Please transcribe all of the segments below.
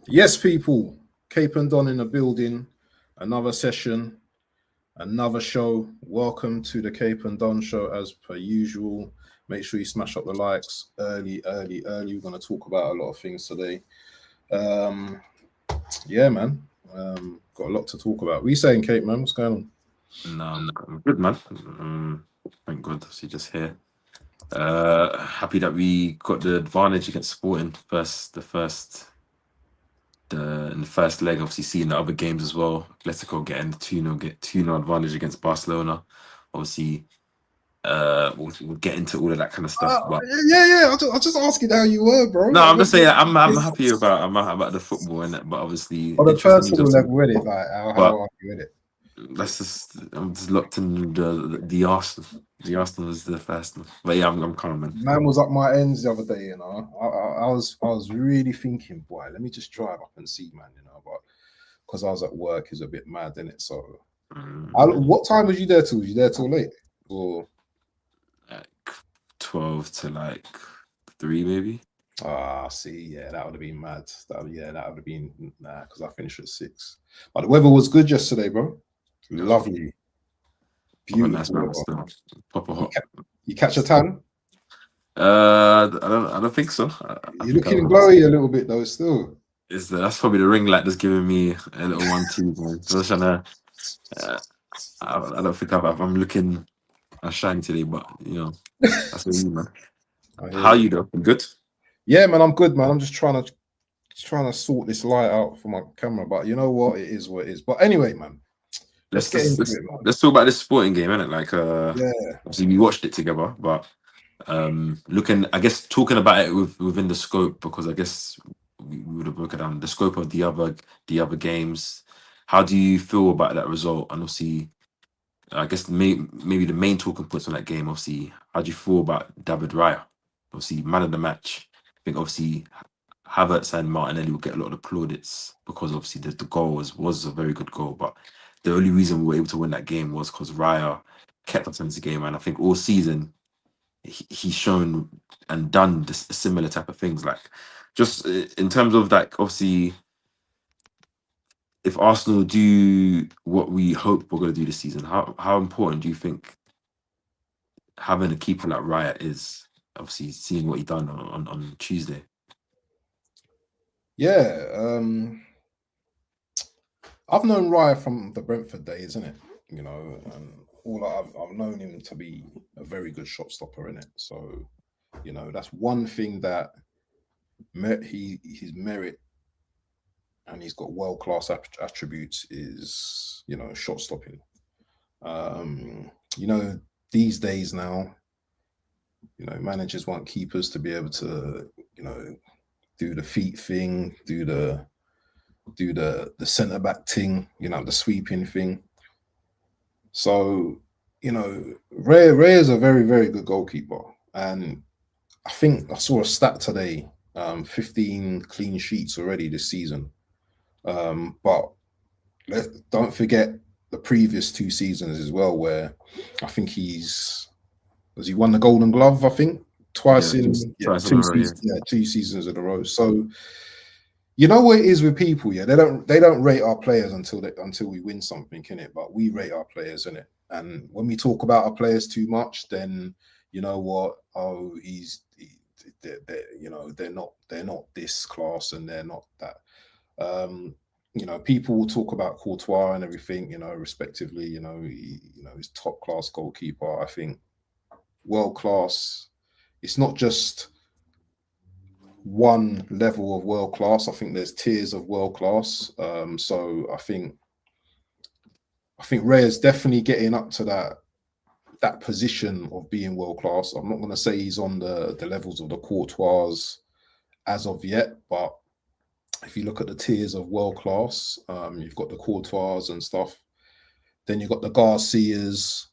Yes, people, Cape and Don in the building. Another session, another show. Welcome to the Cape and Don show as per usual. Make sure you smash up the likes early. We're going to talk about a lot of things today. Yeah, man. Got a lot to talk about. What are you saying, Cape, man? What's going on? No, I'm good, man. Thank God, obviously just here. Happy that we got the advantage against Sporting in the first leg. Obviously, seeing the other games as well. Atletico getting the 2-0 advantage against Barcelona. Obviously, we'll get into all of that kind of stuff. But Yeah. I just asking how you were, no, bro. I'm just saying I'm happy about the football and that. But obviously, On a interesting news. personal Obviously, level, with it, like how but are you with it? I'm just locked in the Arsenal. The Arsenal is the first one. But yeah, I'm calm, man. Man was up my ends the other day, you know. I was really thinking, boy, let me just drive up and see, man, you know. But because I was at work, is a bit mad, isn't it? So, what time was you there till? Was you there till late? Or Like 12 to like 3 maybe. see, yeah, that would have been mad. That would have been because I finished at 6. But the weather was good yesterday, bro. Lovely, Proper nice, beautiful man. weather. Still proper You, hot. you catch a tan? I don't think so. I You're think I looking was. glowy a little bit though, still. That's probably the ring light that's giving me a little 1-2, man. So I was trying to. I don't think I'm looking as shiny today, but that's what you, man. I hear How you. you though? Good. Yeah, man, I'm good, man. I'm just trying to sort this light out for my camera, but you know what? It is what it is. But anyway, man, let's Let's get just into let's, it, man. let's talk about this sporting game, innit? Like, Yeah, obviously we watched it together, but I guess talking about it within the scope, because I guess we would have broken down the scope of the other games. How do you feel about that result? And obviously, I guess maybe the main talking points on that game. Obviously, how do you feel about David Raya? Obviously, man of the match. I think obviously Havertz and Martinelli will get a lot of plaudits because obviously the goal was a very good goal, but the only reason we were able to win that game was because Raya kept us in the game, and I think all season he's shown and done this similar type of things. Like, just in terms of like, obviously, if Arsenal do what we hope we're going to do this season, how important do you think having a keeper like Raya is? Obviously, seeing what he done on Tuesday. yeah. I've known Raya from the Brentford days, isn't it? You know, and I've known him to be a very good shot stopper in it. So, you know, that's one thing that his merit, and he's got world class attributes, is, you know, shot stopping. You know, these days now, you know, managers want keepers to be able to, you know, do the feet thing, do the centre back thing, you know, the sweeping thing. So, you know, Ray is a very, very good goalkeeper. And I think I saw a stat today, 15 clean sheets already this season. But don't forget the previous 2 seasons as well, where I think has he won the Golden Glove, I think, twice Yeah, in twice in a two row. Yeah. seasons, 2 seasons in a row. So you know what it is with people, yeah. They don't rate our players until we win something, in it. But we rate our players, in it. And when we talk about our players too much, then you know what? Oh, you know, they're not this class and they're not that. Um, you know, people will talk about Courtois and everything, you know, respectively. He's top class goalkeeper. I think world class. It's not just one level of world class. I think there's tiers of world class. So I think Ray is definitely getting up to that position of being world class. I'm not going to say he's on the levels of the Courtois as of yet, but if you look at the tiers of world class, you've got the Courtois and stuff. Then you've got the Garcias,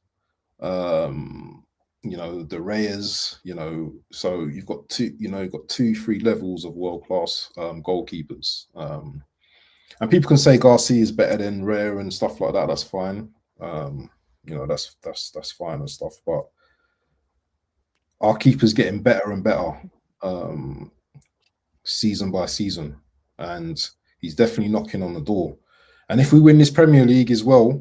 you know, the Reyes, you know. So you've got 3 levels of world class goalkeepers. And people can say Garcia is better than Rare and stuff like that. That's fine. You know, that's fine and stuff. But our keeper's getting better and better, season by season. And He's definitely knocking on the door. And if we win this Premier League as well,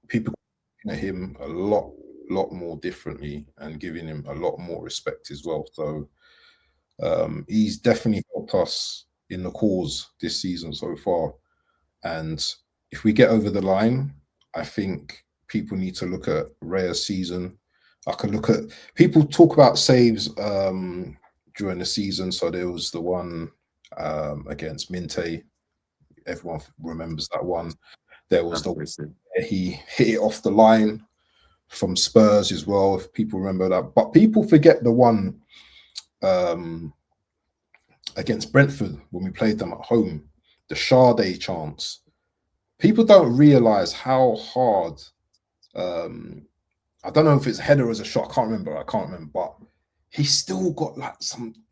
people are looking at him a lot more differently and giving him a lot more respect as well. So he's definitely helped us in the cause this season so far. And if we get over the line, I think people need to look at Raya's season. I can look at people talk about saves during the season. So there was the one against Minte. Everyone remembers that one. There was the where he hit it off the line from Spurs as well, if people remember that. But people forget the one against Brentford when we played them at home, the Sade chance. People don't realise how hard. I don't know if it's a header or a shot. I can't remember. But he still got like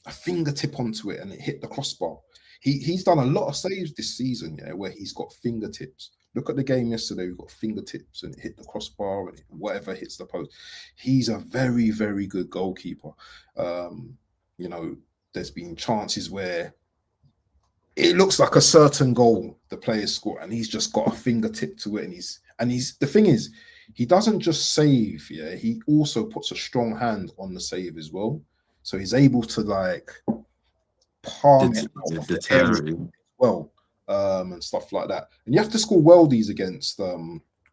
a fingertip onto it and it hit the crossbar. He's done a lot of saves this season, yeah, where he's got fingertips. Look at the game yesterday. We've got fingertips and it hit the crossbar and whatever hits the post. He's a very, very good goalkeeper. You know, there's been chances where it looks like a certain goal the players score, and he's just got a fingertip to it. And he's the thing is, he doesn't just save, yeah. He also puts a strong hand on the save as well. So he's able to like palm it out of the area as well, and stuff like that. And you have to score worldies against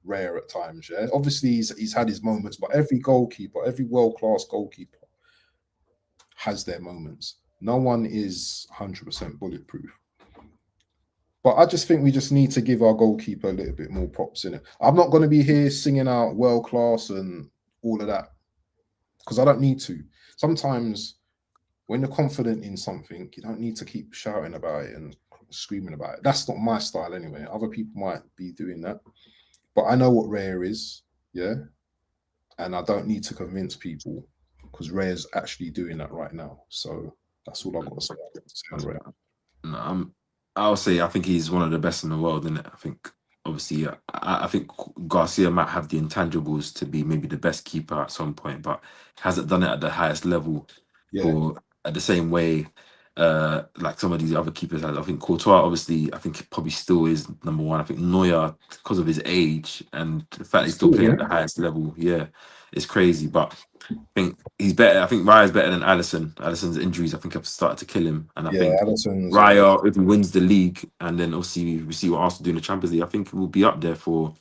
Rare at times, yeah. Obviously, he's had his moments, but every goalkeeper, every world-class goalkeeper has their moments. No one is 100% bulletproof. But I just think we just need to give our goalkeeper a little bit more props in it. I'm not going to be here singing out world class and all of that because I don't need to. Sometimes when you're confident in something, you don't need to keep shouting about it and screaming about it. That's not my style anyway. Other people might be doing that. But I know what Rare is, yeah? And I don't need to convince people because Rare's actually doing that right now. So that's all I've got to say on Rare. No, I'll say I think he's one of the best in the world, isn't it? I think obviously I think Garcia might have the intangibles to be maybe the best keeper at some point, but hasn't done it at the highest level or at the same way like some of these other keepers has. I think Courtois obviously I think probably still is number one. I think Neuer, because of his age and the fact he's still playing at the highest level, it's crazy. But I think he's better. I think Raya's better than Alisson. Alisson's injuries, I think, have started to kill him. And I think Raya, if he wins the league, and then obviously we see what Arsenal do in the Champions League, I think he will be up there for,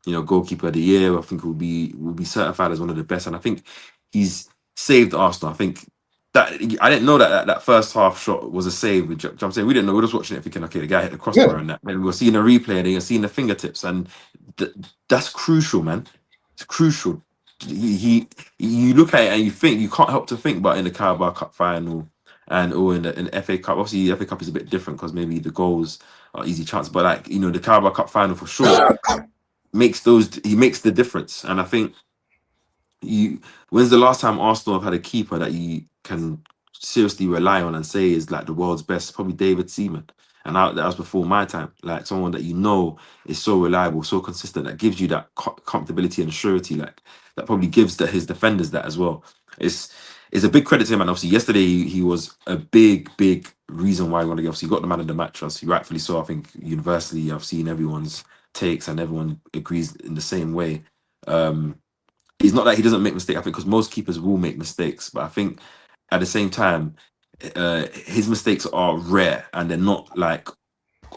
goalkeeper of the year. I think will be certified as one of the best. And I think he's saved Arsenal. I think that I didn't know that first half shot was a save. I'm saying we didn't know. We were just watching it thinking, okay, the guy hit the crossbar and that. And we were seeing a replay and you're seeing the fingertips, and that's crucial, man. It's crucial. You look at it and you think you can't help to think, but in the Carabao Cup final or in the FA Cup, obviously the FA Cup is a bit different because maybe the goals are easy chance, but like the Carabao Cup final for sure makes the difference. And I think when's the last time Arsenal have had a keeper that you can seriously rely on and say is like the world's best? Probably David Seaman. And that was before my time. Like someone that is so reliable, so consistent, that gives you that comfortability and surety. Like that probably gives his defenders that as well. It's a big credit to him. And obviously yesterday he was a big reason why he won the game. Obviously he got the man of the match. Obviously rightfully so. I think universally I've seen everyone's takes and everyone agrees in the same way. It's not that he doesn't make mistakes. I think because most keepers will make mistakes, but I think at the same time, his mistakes are rare and they're not like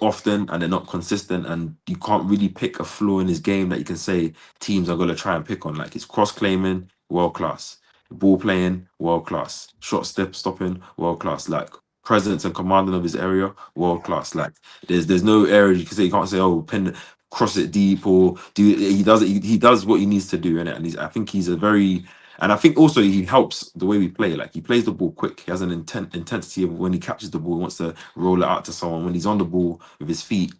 often and they're not consistent, and you can't really pick a flaw in his game that you can say teams are going to try and pick on. Like his cross claiming, world class. Ball playing, world class. Shot stopping, world class. Like presence and commanding of his area, world class. Like there's no area you can say. You can't say, oh, cross it deep or do. He does it. He does what he needs to do in it, and I think he's a very. And I think also he helps the way we play. Like he plays the ball quick. He has an intensity of when he catches the ball, he wants to roll it out to someone. When he's on the ball with his feet,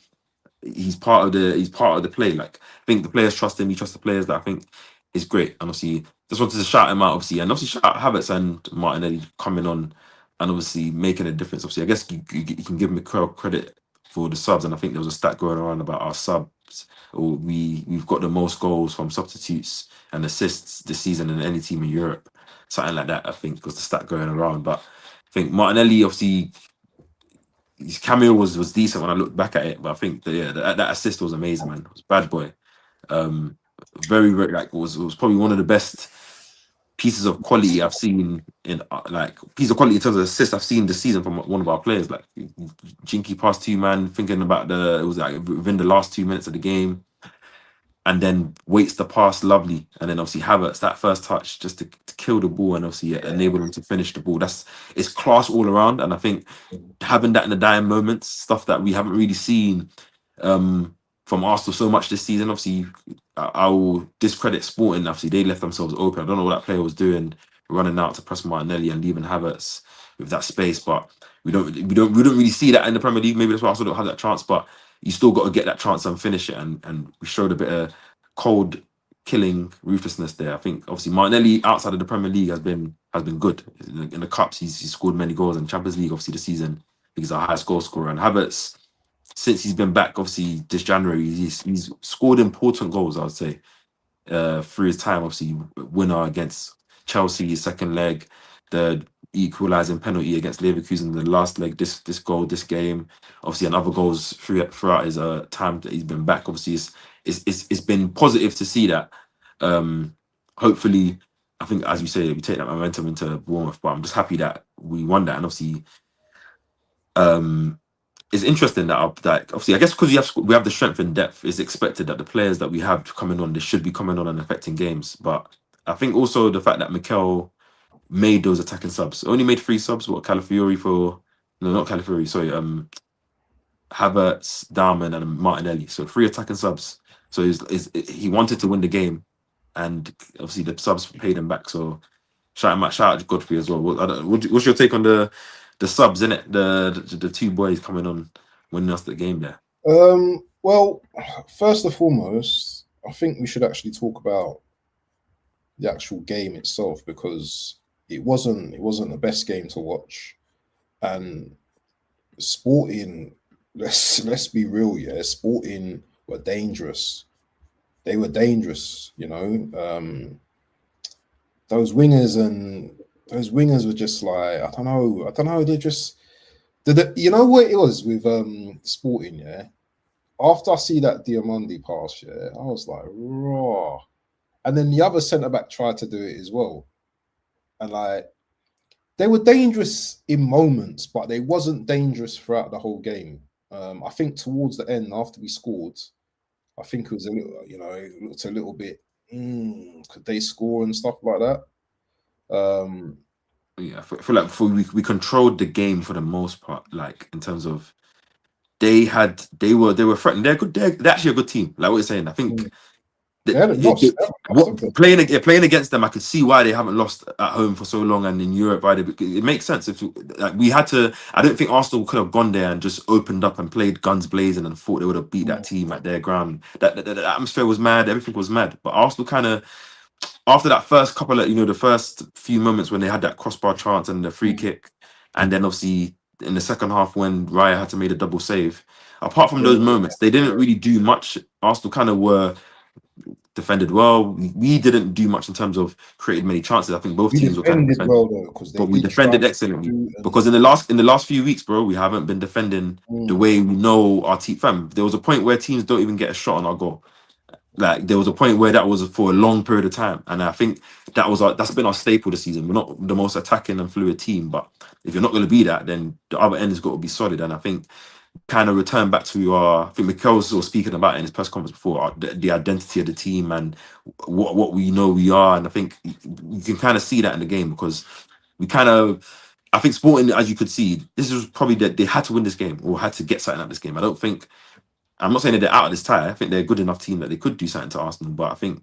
he's part of the play. Like I think the players trust him. He trusts the players. That I think is great. And obviously, just wanted to shout him out. Obviously, and obviously shout out Havertz and Martinelli coming on and obviously making a difference. Obviously, I guess you can give him credit for the subs. And I think there was a stat going around about our subs. Or we've got the most goals from substitutes and assists this season in any team in Europe, something like that. I think was the stat going around. But I think Martinelli, obviously, his cameo was decent when I looked back at it, but I think that assist was amazing, man. It was bad boy. Very like was probably one of the best pieces of quality I've seen in like piece of quality in terms of assists I've seen this season from one of our players. Like Jinky past two man, thinking about it was like within the last 2 minutes of the game, and then waits the pass lovely, and then obviously Havertz that first touch just to kill the ball and obviously enable him to finish the ball. It's class all around, and I think having that in the dying moments, stuff that we haven't really seen from Arsenal so much this season. Obviously, I will discredit Sporting. Obviously, they left themselves open. I don't know what that player was doing, running out to press Martinelli and leaving Havertz with that space. But we don't really see that in the Premier League. Maybe that's why Arsenal don't have that chance. But you still got to get that chance and finish it. And we showed a bit of cold killing ruthlessness there. I think obviously Martinelli outside of the Premier League has been good in the cups. He's scored many goals, in Champions League obviously this season he's our highest goal scorer. And Havertz, since he's been back, obviously this January, he's scored important goals. I would say through his time. Obviously, winner against Chelsea, second leg, the equalising penalty against Leverkusen, the last leg, this goal, this game. Obviously, and other goals throughout his time that he's been back. Obviously, it's been positive to see that. Hopefully, I think as you say, we take that momentum into Bournemouth. But I'm just happy that we won that, and obviously. It's interesting that obviously I guess because we have the strength in depth, it's expected that the players that we have coming on, they should be coming on and affecting games. But I think also the fact that Mikel made those attacking subs, only made 3 subs. What Calafiori for? No, not Calafiori. Sorry, Havertz, Darman, and Martinelli. So 3 attacking subs. So he wanted to win the game, and obviously the subs paid him back. So shout out to Godfrey as well. What's your take on the subs, in it, the 2 boys coming on winning us the game there? Well, first and foremost, I think we should actually talk about the actual game itself, because it wasn't the best game to watch. And Sporting, let's be real, yeah, Sporting were dangerous. They were dangerous, you know. Those wingers were just like, I don't know. They just you know what it was with Sporting, yeah. After I see that Diamandi pass, yeah, I was like, raw. And then the other centre back tried to do it as well, and like they were dangerous in moments, but they wasn't dangerous throughout the whole game. I think towards the end, after we scored, I think it was a little, you know, it looked a little bit. Could they score and stuff like that? Yeah, I feel like we controlled the game for the most part. Like in terms of they were threatening. They're good. They're actually a good team. Like what you're saying, I think. Playing against them, I could see why they haven't lost at home for so long, and in Europe, right? It makes sense if like we had to. I don't think Arsenal could have gone there and just opened up and played guns blazing and thought they would have beat that team at their ground. That the atmosphere was mad. Everything was mad. But Arsenal kind of, after that first couple of, the first few moments when they had that crossbar chance and the free kick, and then obviously in the second half when Raya had to make a double save. Apart from those moments, they didn't really do much. Arsenal kind of were. Defended well. We didn't do much in terms of creating many chances. I think both teams were kind of defended well, though, but we defended excellently. Because in the last few weeks, bro, we haven't been defending the way we know our team. Fam, there was a point where teams don't even get a shot on our goal. Like there was a point where that was for a long period of time, and I think that's been our staple this season. We're not the most attacking and fluid team, but if you're not going to be that, then the other end has got to be solid. And I think. Kind of return back to I think Mikel was sort of speaking about it in his press conference before, the identity of the team and what we know we are. And I think you can kind of see that in the game because I think Sporting, as you could see, this was probably that they had to win this game or had to get something out of this game. I'm not saying that they're out of this tie. I think they're a good enough team that they could do something to Arsenal, but I think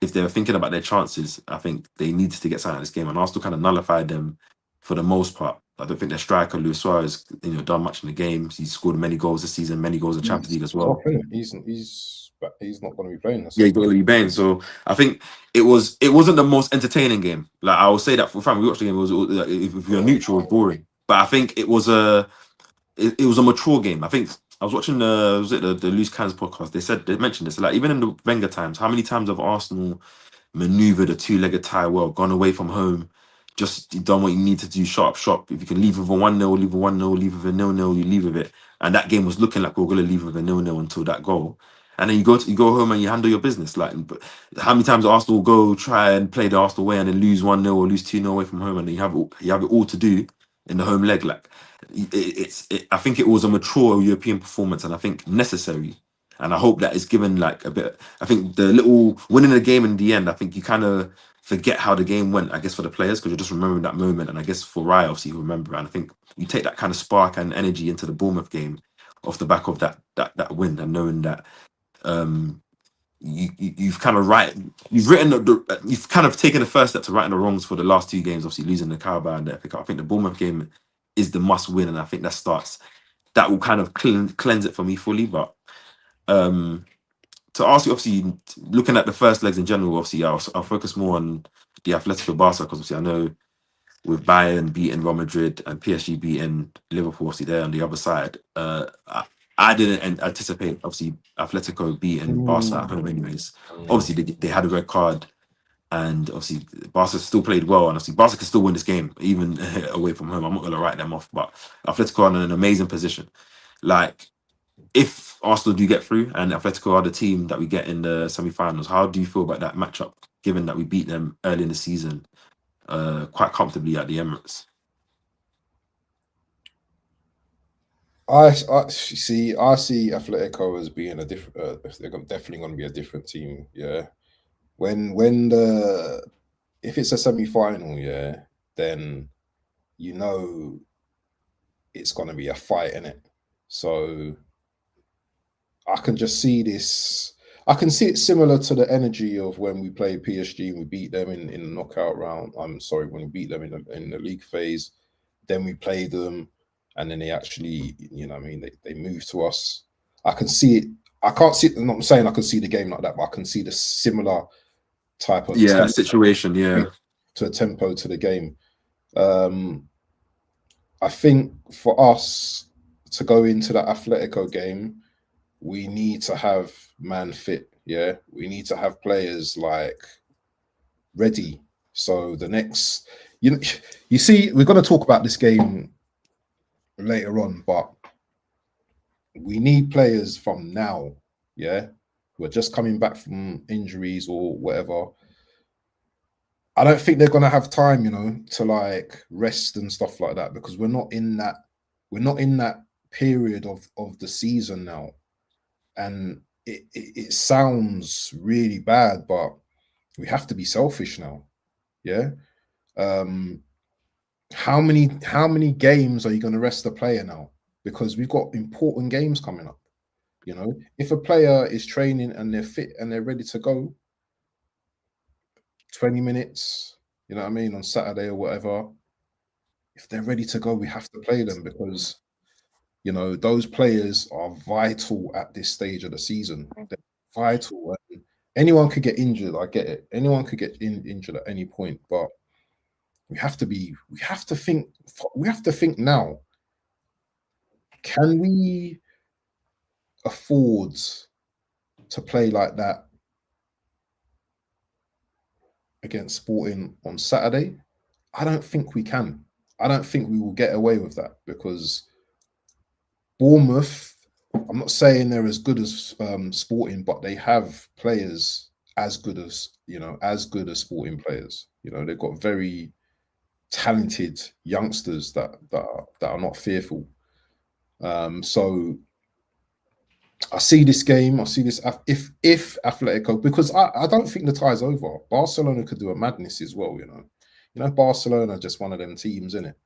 if they were thinking about their chances, I think they needed to get something out of this game, and Arsenal kind of nullified them for the most part. I don't think their striker Luis Suarez, done much in the game. He's scored many goals this season, many goals in Champions League as well. He's not going to be playing. Yeah, he's going to be playing. So I think it wasn't the most entertaining game. Like I will say that for fun, we watched the game. It was like, if you're neutral, it was boring. But I think it was a mature game. I think I was watching the Loose Cannons podcast. They mentioned this. Like even in the Wenger times, how many times have Arsenal maneuvered a 2-legged tie well, gone away from home? just you done what you need to do, shut up shop. If you can leave with a 1-0, leave with 1-0, leave with a 0-0, you leave with it. And that game was looking like we were gonna leave with a 0-0 until that goal. And then you go home and you handle your business. Like, but how many times Arsenal go try and play the Arsenal way and then lose 1-0 or lose 2-0 away from home, and then you have it all to do in the home leg. Like, I think it was a mature European performance, and I think necessary. And I hope that it's given like a bit. I think the little winning the game in the end, I think you kind of forget how the game went, I guess, for the players, because you're just remembering that moment. And I guess for Raya, obviously, you remember. And I think you take that kind of spark and energy into the Bournemouth game off the back of that win, and knowing that you've kind of you've kind of taken the first step to righting the wrongs for the last two games, obviously losing the Carabao and the FA Cup. I think the Bournemouth game is the must win, and I think that will kind of cleanse it for me fully. But to ask you, obviously, looking at the first legs in general, obviously, I'll focus more on the Atletico Barca, because obviously I know with Bayern beating Real Madrid and PSG beating Liverpool, obviously they're on the other side. I didn't anticipate, obviously, Atletico beating Barca at home anyways. Obviously, they had a red card, and obviously Barca still played well, and obviously Barca can still win this game, even away from home. I'm not going to write them off, but Atletico are in an amazing position. Like, if Arsenal do get through and Atletico are the team that we get in the semi-finals, how do you feel about that matchup, given that we beat them early in the season quite comfortably at the Emirates? I see Atletico as being a different. They're definitely going to be a different team. Yeah, when if it's a semi-final, yeah, then you know it's going to be a fight in it. So I can just see this. I can see it similar to the energy of when we played PSG and we beat them in the knockout round. I'm sorry, when we beat them in the league phase, then we played them, and then they actually, you know, what I mean, they moved to us. I can see it. I can't see. I'm not saying I can see the game like that, but I can see the similar type of situation. Yeah, to a tempo to the game. I think for us to go into that Atletico game, we need to have man fit. Yeah, we need to have players like ready. So the next, you see, we're going to talk about this game later on, but we need players from now, yeah, who are just coming back from injuries or whatever. I don't think they're going to have time, you know, to like rest and stuff like that, because we're not in that period of the season now. And it sounds really bad, but we have to be selfish now. Yeah. How many games are you going to rest a player now? Because we've got important games coming up. You know, if a player is training and they're fit and they're ready to go, 20 minutes, you know what I mean, on Saturday or whatever, if they're ready to go, we have to play them, because you know, those players are vital at this stage of the season. They're vital. And anyone could get injured. I get it. Anyone could get injured at any point. But we have to think now. Can we afford to play like that against Sporting on Saturday? I don't think we can. I don't think we will get away with that, because Bournemouth, I'm not saying they're as good as Sporting, but they have players as good as Sporting players. You know, they've got very talented youngsters that are not fearful. So I see this game. I see this if Atletico, because I don't think the tie's over. Barcelona could do a madness as well. You know, Barcelona are just one of them teams, isn't it?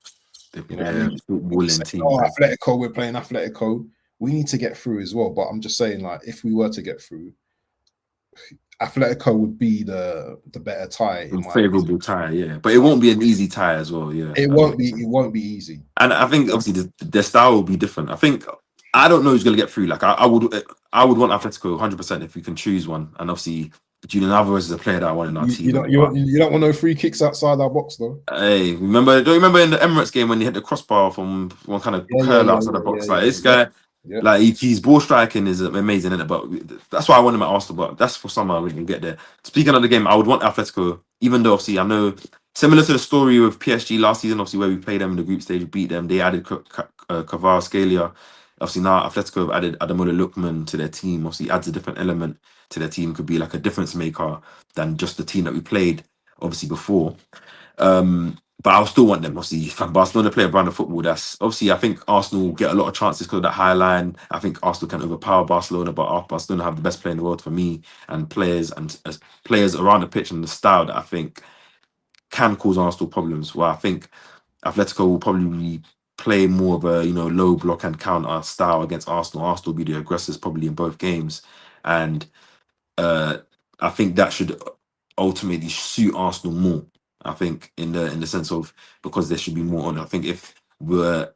You know, Atletico, we're playing Atletico. We need to get through as well. But I'm just saying, like, if we were to get through, Atletico would be the better tie, favorable tie, yeah. But it won't be an easy tie as well, yeah. It won't be easy. And I think obviously their style will be different. I don't know who's gonna get through. Like I would want Atletico 100% if we can choose one. And obviously Julian Alvarez is a player that I want in our team. You don't want no free kicks outside our box, though. Hey, don't you remember in the Emirates game when he hit the crossbar from one kind of curl outside the box? This guy, like his ball striking is amazing, isn't it? But that's why I want him at Arsenal. But that's for summer we can get there. Speaking of the game, I would want Atletico, even though obviously I know Similar to the story with PSG last season, obviously where we played them in the group stage, beat them. They added Kvaratskhelia. Obviously now Atletico have added Ademola Lookman to their team. Obviously adds a different element to their team. Could be like a difference maker than just the team that we played obviously before. But I'll still want them. Obviously, if Barcelona play a brand of football, that's obviously I think Arsenal get a lot of chances because of that high line. I think Arsenal can overpower Barcelona, but Barcelona have the best player in the world for me, and players around the pitch and the style that I think can cause Arsenal problems. Well, I think Atletico will probably play more of a low block and counter style against Arsenal. Arsenal will be the aggressors probably in both games, and I think that should ultimately suit Arsenal more. I think in the sense of because there should be more on. I think if we're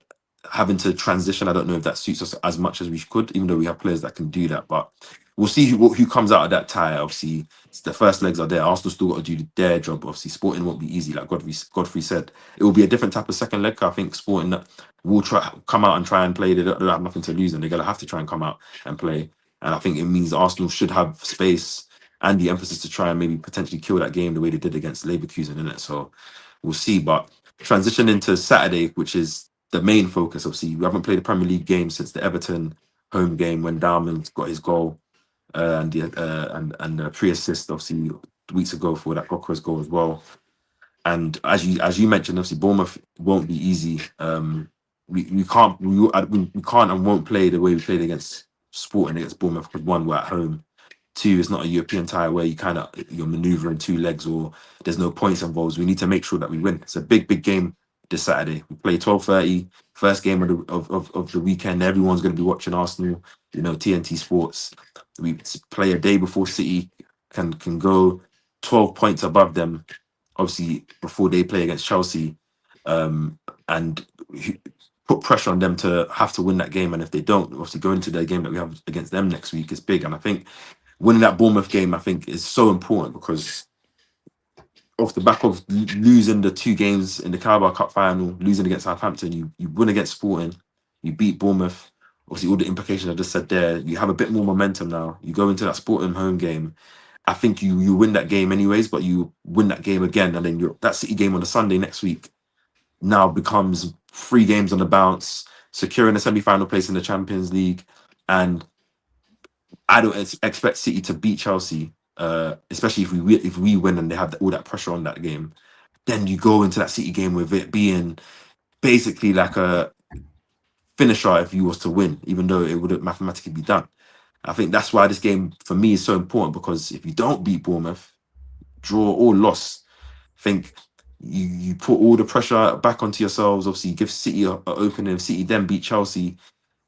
having to transition, I don't know if that suits us as much as we could, even though we have players that can do that. But we'll see who comes out of that tie. Obviously, the first legs are there. Arsenal still got to do their job. Obviously, Sporting won't be easy, like Godfrey said. It will be a different type of second leg. I think Sporting will come out and try and play. They don't have nothing to lose, and they're gonna have to try and come out and play. And I think it means Arsenal should have space and the emphasis to try and maybe potentially kill that game the way they did against Leverkusen, in it. So we'll see. But transition into Saturday, which is the main focus. Obviously, we haven't played a Premier League game since the Everton home game when Diamond got his goal and the pre-assist obviously weeks ago for that Gokras goal as well. And as you mentioned, obviously Bournemouth won't be easy. We can't and won't play the way we played against Sporting against Bournemouth because one, we're at home. Two, it's not a European tie where you're maneuvering two legs or there's no points involved. We need to make sure that we win. It's a big game this Saturday. We play 12:30, first game of the weekend. Everyone's going to be watching Arsenal. TNT Sports. We play a day before City can go 12 points above them. Obviously, before they play against Chelsea, and put pressure on them to have to win that game. And if they don't, obviously go into the game that we have against them next week is big. And I think winning that Bournemouth game, I think, is so important because off the back of losing the two games in the Carabao Cup final, losing against Southampton, you win against Sporting, you beat Bournemouth. Obviously, all the implications I just said there, you have a bit more momentum now. You go into that Sporting home game. I think you win that game anyways, but you win that game again, and then that City game on the Sunday next week now becomes 3 games on the bounce, securing a semi-final place in the Champions League, and I don't expect City to beat Chelsea, especially if we win and they have all that pressure on that game. Then you go into that City game with it being basically like a finisher if you was to win, even though it wouldn't mathematically be done. I think that's why this game for me is so important because if you don't beat Bournemouth, draw or loss, I think you put all the pressure back onto yourselves. Obviously, give City an opening. If City then beat Chelsea,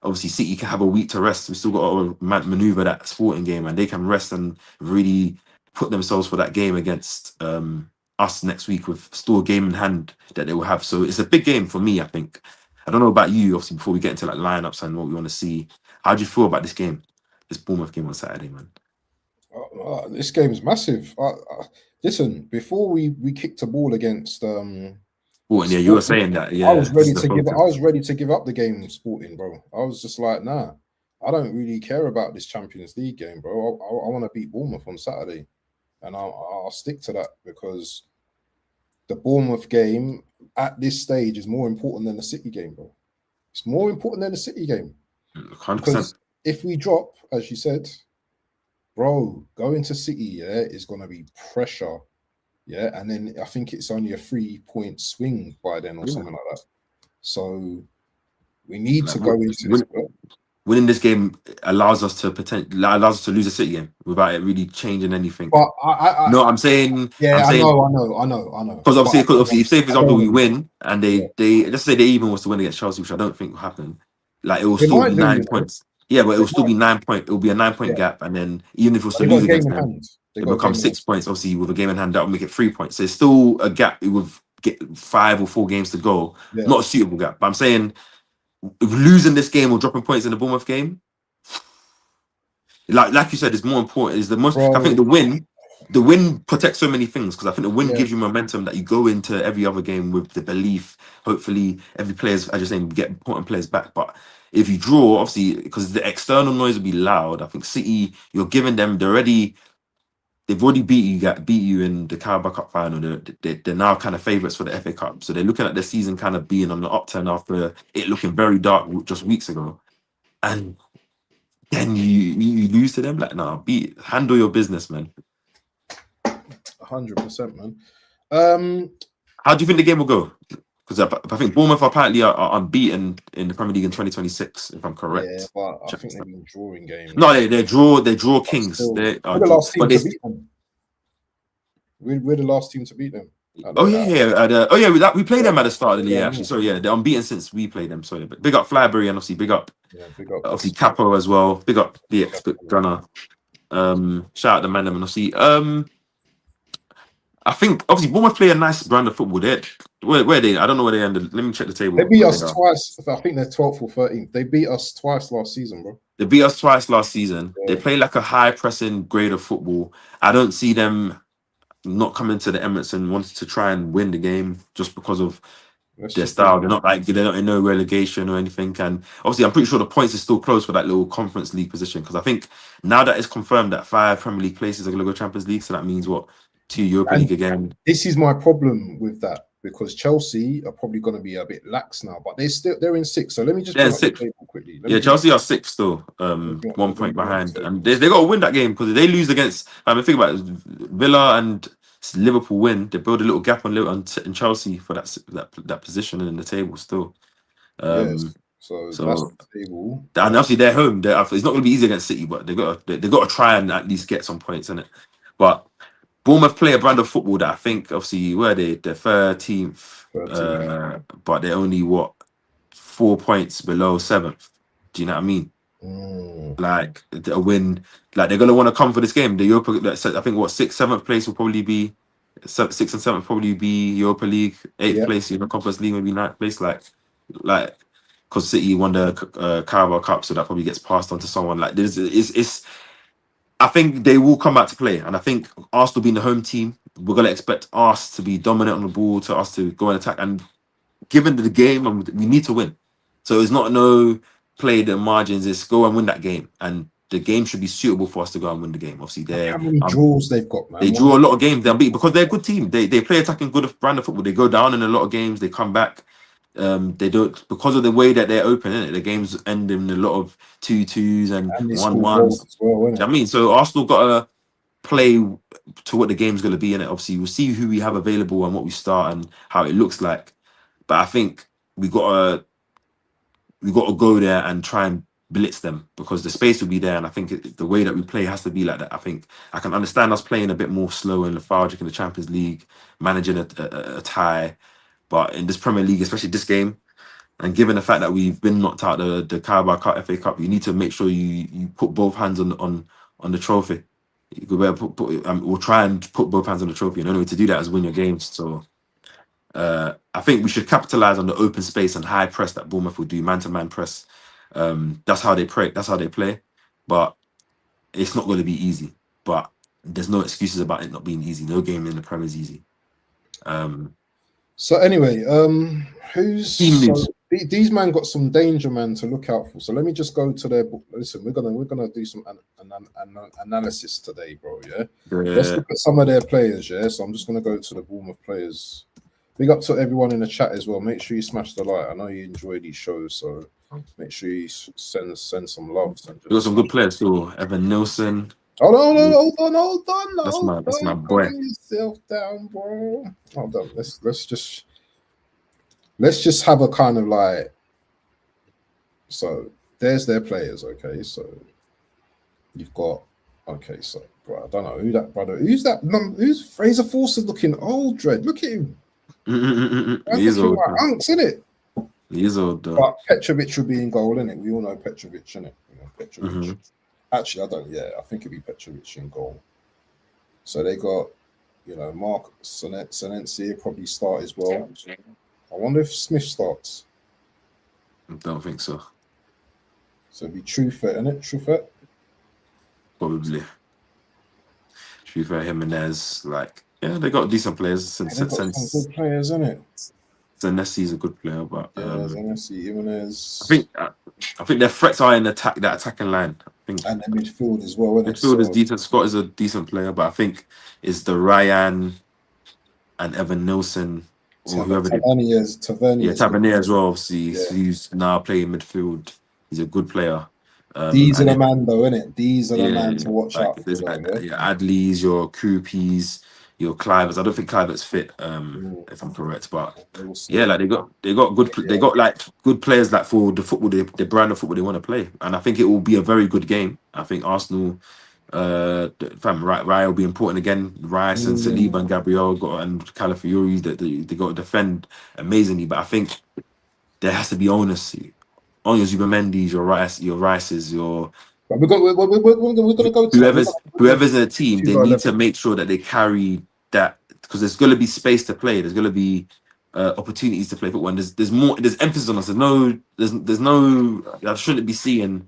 obviously City can have a week to rest. We still got to maneuver that Sporting game, and they can rest and really put themselves for that game against us next week with still a game in hand that they will have. So it's a big game for me, I think. I don't know about you, obviously, before we get into like lineups and what we want to see. How do you feel about this game, this Bournemouth game on Saturday, man? This game is massive. Listen, before we kicked a ball against Sporting, yeah, you were saying that. Yeah, I was ready to give up the game Sporting, bro. I was just like, nah, I don't really care about this Champions League game, bro. I want to beat Bournemouth on Saturday, and I'll stick to that because the Bournemouth game at this stage is more important than the City game, bro. It's more important than the City game 100%. because if we drop, as you said, bro, going to City, is going to be pressure. Yeah, and then I think it's only a 3-point swing by then or something like that. So we need to go into this. Winning this game allows us to lose a City game without it really changing anything. But I'm saying. I know. Because obviously, if say for example we win and they let's say they even was to win against Chelsea, which I don't think will happen. Like it will still be 9 points. Yeah, but it will still be 9 point. It will be a 9-point gap, and then even if it was to lose against them, it becomes 6 points. Obviously, with a game in hand, that will make it 3 points. So it's still a gap with 5 or 4 games to go. Yeah. Not a suitable gap. But I'm saying, if losing this game or dropping points in the Bournemouth game, like you said, is more important. Is the most. Bro. I think the win protects so many things because I think the win gives you momentum that you go into every other game with the belief. Hopefully, every player's, as you're saying, get important players back, but. If you draw, obviously, because the external noise will be loud, I think City, you're giving them, they've they've already beat you in the Carabao Cup final. They're now kind of favourites for the FA Cup. So they're looking at their season kind of being on the upturn after it looking very dark just weeks ago. And then you lose to them. Like, nah, handle your business, man. 100%, man. How do you think the game will go? Because I think Bournemouth apparently are unbeaten in the Premier League in 2026, if I'm correct. Yeah, but I think they've been drawing games. No, they draw Kings. We're the last team to beat them. We're the last team to beat them. We played them at the start of the year, actually. So yeah, they're unbeaten since we played them. So yeah, but big up Flybury and obviously big up obviously Capo as well. Big up the expert gunner. Shout out the man and obviously I think obviously Bournemouth play a nice brand of football. Where are they? I don't know where they ended. Let me check the table. They beat us twice. I think they're 12th or 13th. They beat us twice last season, bro. They beat us twice last season. Yeah. They play like a high pressing grade of football. I don't see them not coming to the Emirates and wanting to try and win the game just because of their style. They're not in no relegation or anything. And obviously, I'm pretty sure the points are still close for that little Conference League position, because I think now that it's confirmed that 5 Premier League places are going to go Champions League, so that means what? 2 Europa League again. This is my problem with that, because Chelsea are probably going to be a bit lax now, but they're in 6th. So let me just bring up the table quickly. Chelsea are 6th still, 1 point behind, and they got to win that game, because if they lose against, I mean, think about it, Villa and Liverpool win, they build a little gap on in Chelsea for that position in the table still. So that's the table. And obviously they're home. It's not going to be easy against City, but they got to try and at least get some points in it. But Bournemouth play a brand of football that I think, obviously, where they're 13th, but they're only 4 points below 7th. Do you know what I mean? Like a win, like they're gonna want to come for this game. The Europa, I think 6th, 7th place will probably be 6th and 7th probably be Europa League. 8th place, Conference League, maybe 9th place. Like because City won the Carabao Cup, so that probably gets passed on to someone. Like this, it's. I think they will come out to play, and I think Arsenal being the home team, we're gonna expect us to be dominant on the ball, to us to go and attack. And given the game, we need to win. So it's not no play the margins. It's go and win that game, and the game should be suitable for us to go and win the game. Obviously, how many draws they've got, man? They draw a lot of games. They'll beat because they're a good team. They play attacking good brand of football. They go down in a lot of games. They come back. They don't, because of the way that they're open, innit? The games end in a lot of 2-2s and 1-1s. Well, I mean, so Arsenal got to play to what the game's going to be in it. Obviously, we'll see who we have available and what we start and how it looks like. But I think we got to go there and try and blitz them, because the space will be there. And I think the way that we play has to be like that. I think I can understand us playing a bit more slow and lethargic in the Champions League, managing a tie. But in this Premier League, especially this game, and given the fact that we've been knocked out the Carabao Cup, FA Cup, you need to make sure you put both hands on the trophy. We'll try and put both hands on the trophy, and the only way to do that is win your games. So I think we should capitalize on the open space and high press that Bournemouth will do, man-to-man press. That's how they play. That's how they play. But it's not going to be easy. But there's no excuses about it not being easy. No game in the Premier is easy. So anyway, these man got some danger man to look out for. So let me just go to their book. Listen, we're gonna do some analysis today, bro. Yeah? Let's look at some of their players. Yeah, so I'm just gonna go to the Bournemouth players. Big up to everyone in the chat as well. Make sure you smash the like. I know you enjoy these shows, so make sure you send some love. We got some good players too. Evan Nilsson. Oh no, hold on. That's my boy. Calm yourself down, bro. Hold on. Let's just have a kind of like. So there's their players, okay. So you've got, okay. So bro, I don't know who that brother. Who's that? Who's Fraser Forster looking old? Dread. Look at him. He's old. Like unks, isn't it? He's old. But Petrovic will be in goal, innit? We all know Petrovic, innit? Petrovic. Actually, I don't. Yeah, I think it'd be Petrovic in goal. So they got, Mark Senensi probably start as well. I wonder if Smith starts. I don't think so. So it'd be Truffert, innit? Truffert? Probably. Truffert, Jimenez, they got decent players since. Some good players, innit? Zanesi is a good player, but Zanesi, Jimenez. I think their threats are in that attacking line. I think, and the midfield as well, isn't it? midfield is decent. Scott is a decent player, but I think it's the Ryan and Evan Nilsson or whoever they. Tavernier. Tavernier as well. Obviously, Yeah. who's now playing midfield. He's a good player. These are the man, though, innit? These are the man to watch like, out for. Your Adleys, your Krupies, your Cliverts. I don't think Clivert's fit, if I'm correct, but yeah, like they got good, they got like good players like for the football, the brand of football they want to play, and I think it will be a very good game. I think Arsenal, Raya will be important again. Rice and Saliba and Gabriel and Calafiori that they got to defend amazingly, but I think there has to be onus on your Zubamendis, your Rices, your. But we're gonna go to whoever's in the team. They need to make sure that they carry that, because there's going to be space to play. There's going to be opportunities to play football. And there's more. There's emphasis on us. There's no. I shouldn't be seeing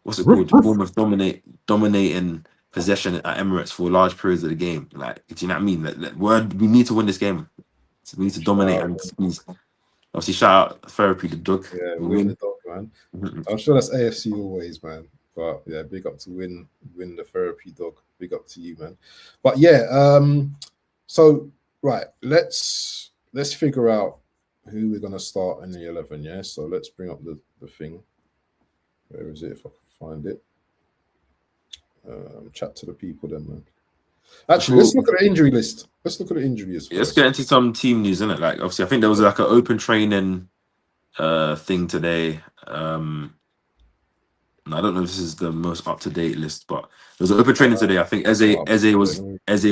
what's it called? Bournemouth dominating possession at Emirates for large periods of the game. Like, do you know what I mean? We need to win this game. So we need to dominate and squeeze. Obviously, shout out Therapy the dog. Yeah, win the dog, man. I'm sure that's AFC always, man. But yeah, big up to win the Therapy dog. Big up to you, man. But yeah, so right, let's figure out who we're gonna start in the 11. Yeah, so let's bring up the thing. Where is it? If I can find it. Chat to the people then, man. Actually, let's look at the injury list. Let's look at the injuries. Let's get into some team news, isn't it? Like, obviously, I think there was like an open training thing today. I don't know if this is the most up to date list, but there was an open training today. I think Eze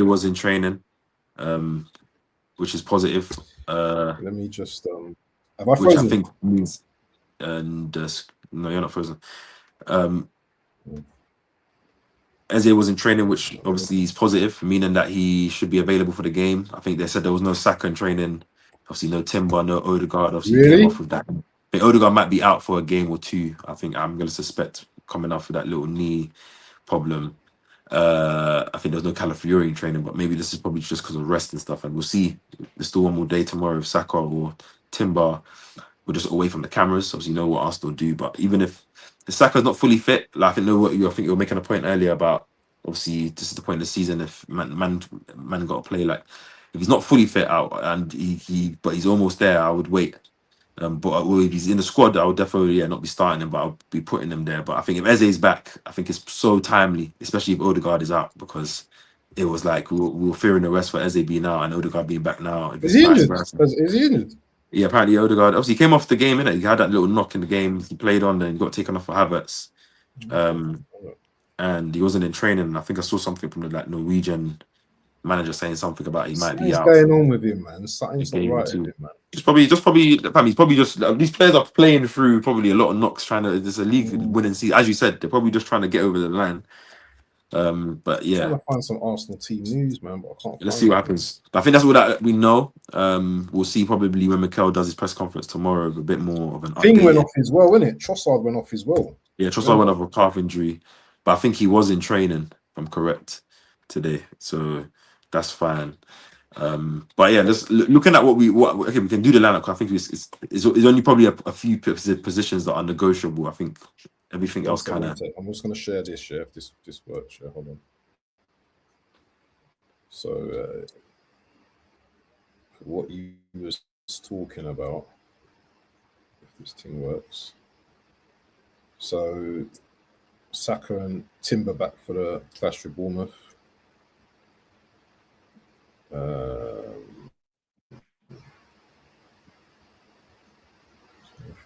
was in training, which is positive. Let me just have I frozen? Which I think means no, you're not frozen. Eze was in training, which obviously is positive, meaning that he should be available for the game. I think they said there was no Saka in training. Obviously, no Timber, no Odegaard. Obviously, came off with that. I think Odegaard might be out for a game or two. I think I'm going to suspect coming off of that little knee problem. I think there's no Calafiori in training, but maybe this is probably just because of rest and stuff. And we'll see. There's still one more day tomorrow if Saka or Timber were just away from the cameras. Obviously, you know what Arsenal do. But even if Saka's not fully fit, like I think you were making a point earlier about, obviously this is the point of the season. If man got to play, like if he's not fully fit out and but he's almost there, I would wait. But if he's in the squad, I would definitely not be starting him, but I'll be putting him there. But I think if Eze is back, I think it's so timely, especially if Odegaard is out, because it was like we were fearing the rest for Eze being out and Odegaard being back now. Is he injured? Yeah, apparently Odegaard. Obviously, he came off the game, innit? He had that little knock in the game. He played on, then he got taken off for Havertz. And he wasn't in training. And I think I saw something from the Norwegian manager saying something about he might be out. What's going on with him, man? Something's not right with him, man. He's probably just these players are playing through probably a lot of knocks, trying to. There's a league winning season, as you said. They're probably just trying to get over the line. But yeah, I'm trying to find some Arsenal team news, man. But I can't. Let's see what happens. But I think that's all that we know. We'll see probably when Mikel does his press conference tomorrow. A bit more of an thing went off as well, didn't it? Trossard went off as well. Yeah, Trossard went off with a calf injury, but I think he was in training, if I'm correct, today. So that's fine. But yeah, just looking at we can do the lineup. I think it's only probably a few positions that are negotiable. I think everything else kind of. I'm just going to share this. Share if this works. Share. Hold on. So what you was talking about, if this thing works. So Saka and Timber back for the clash with Bournemouth.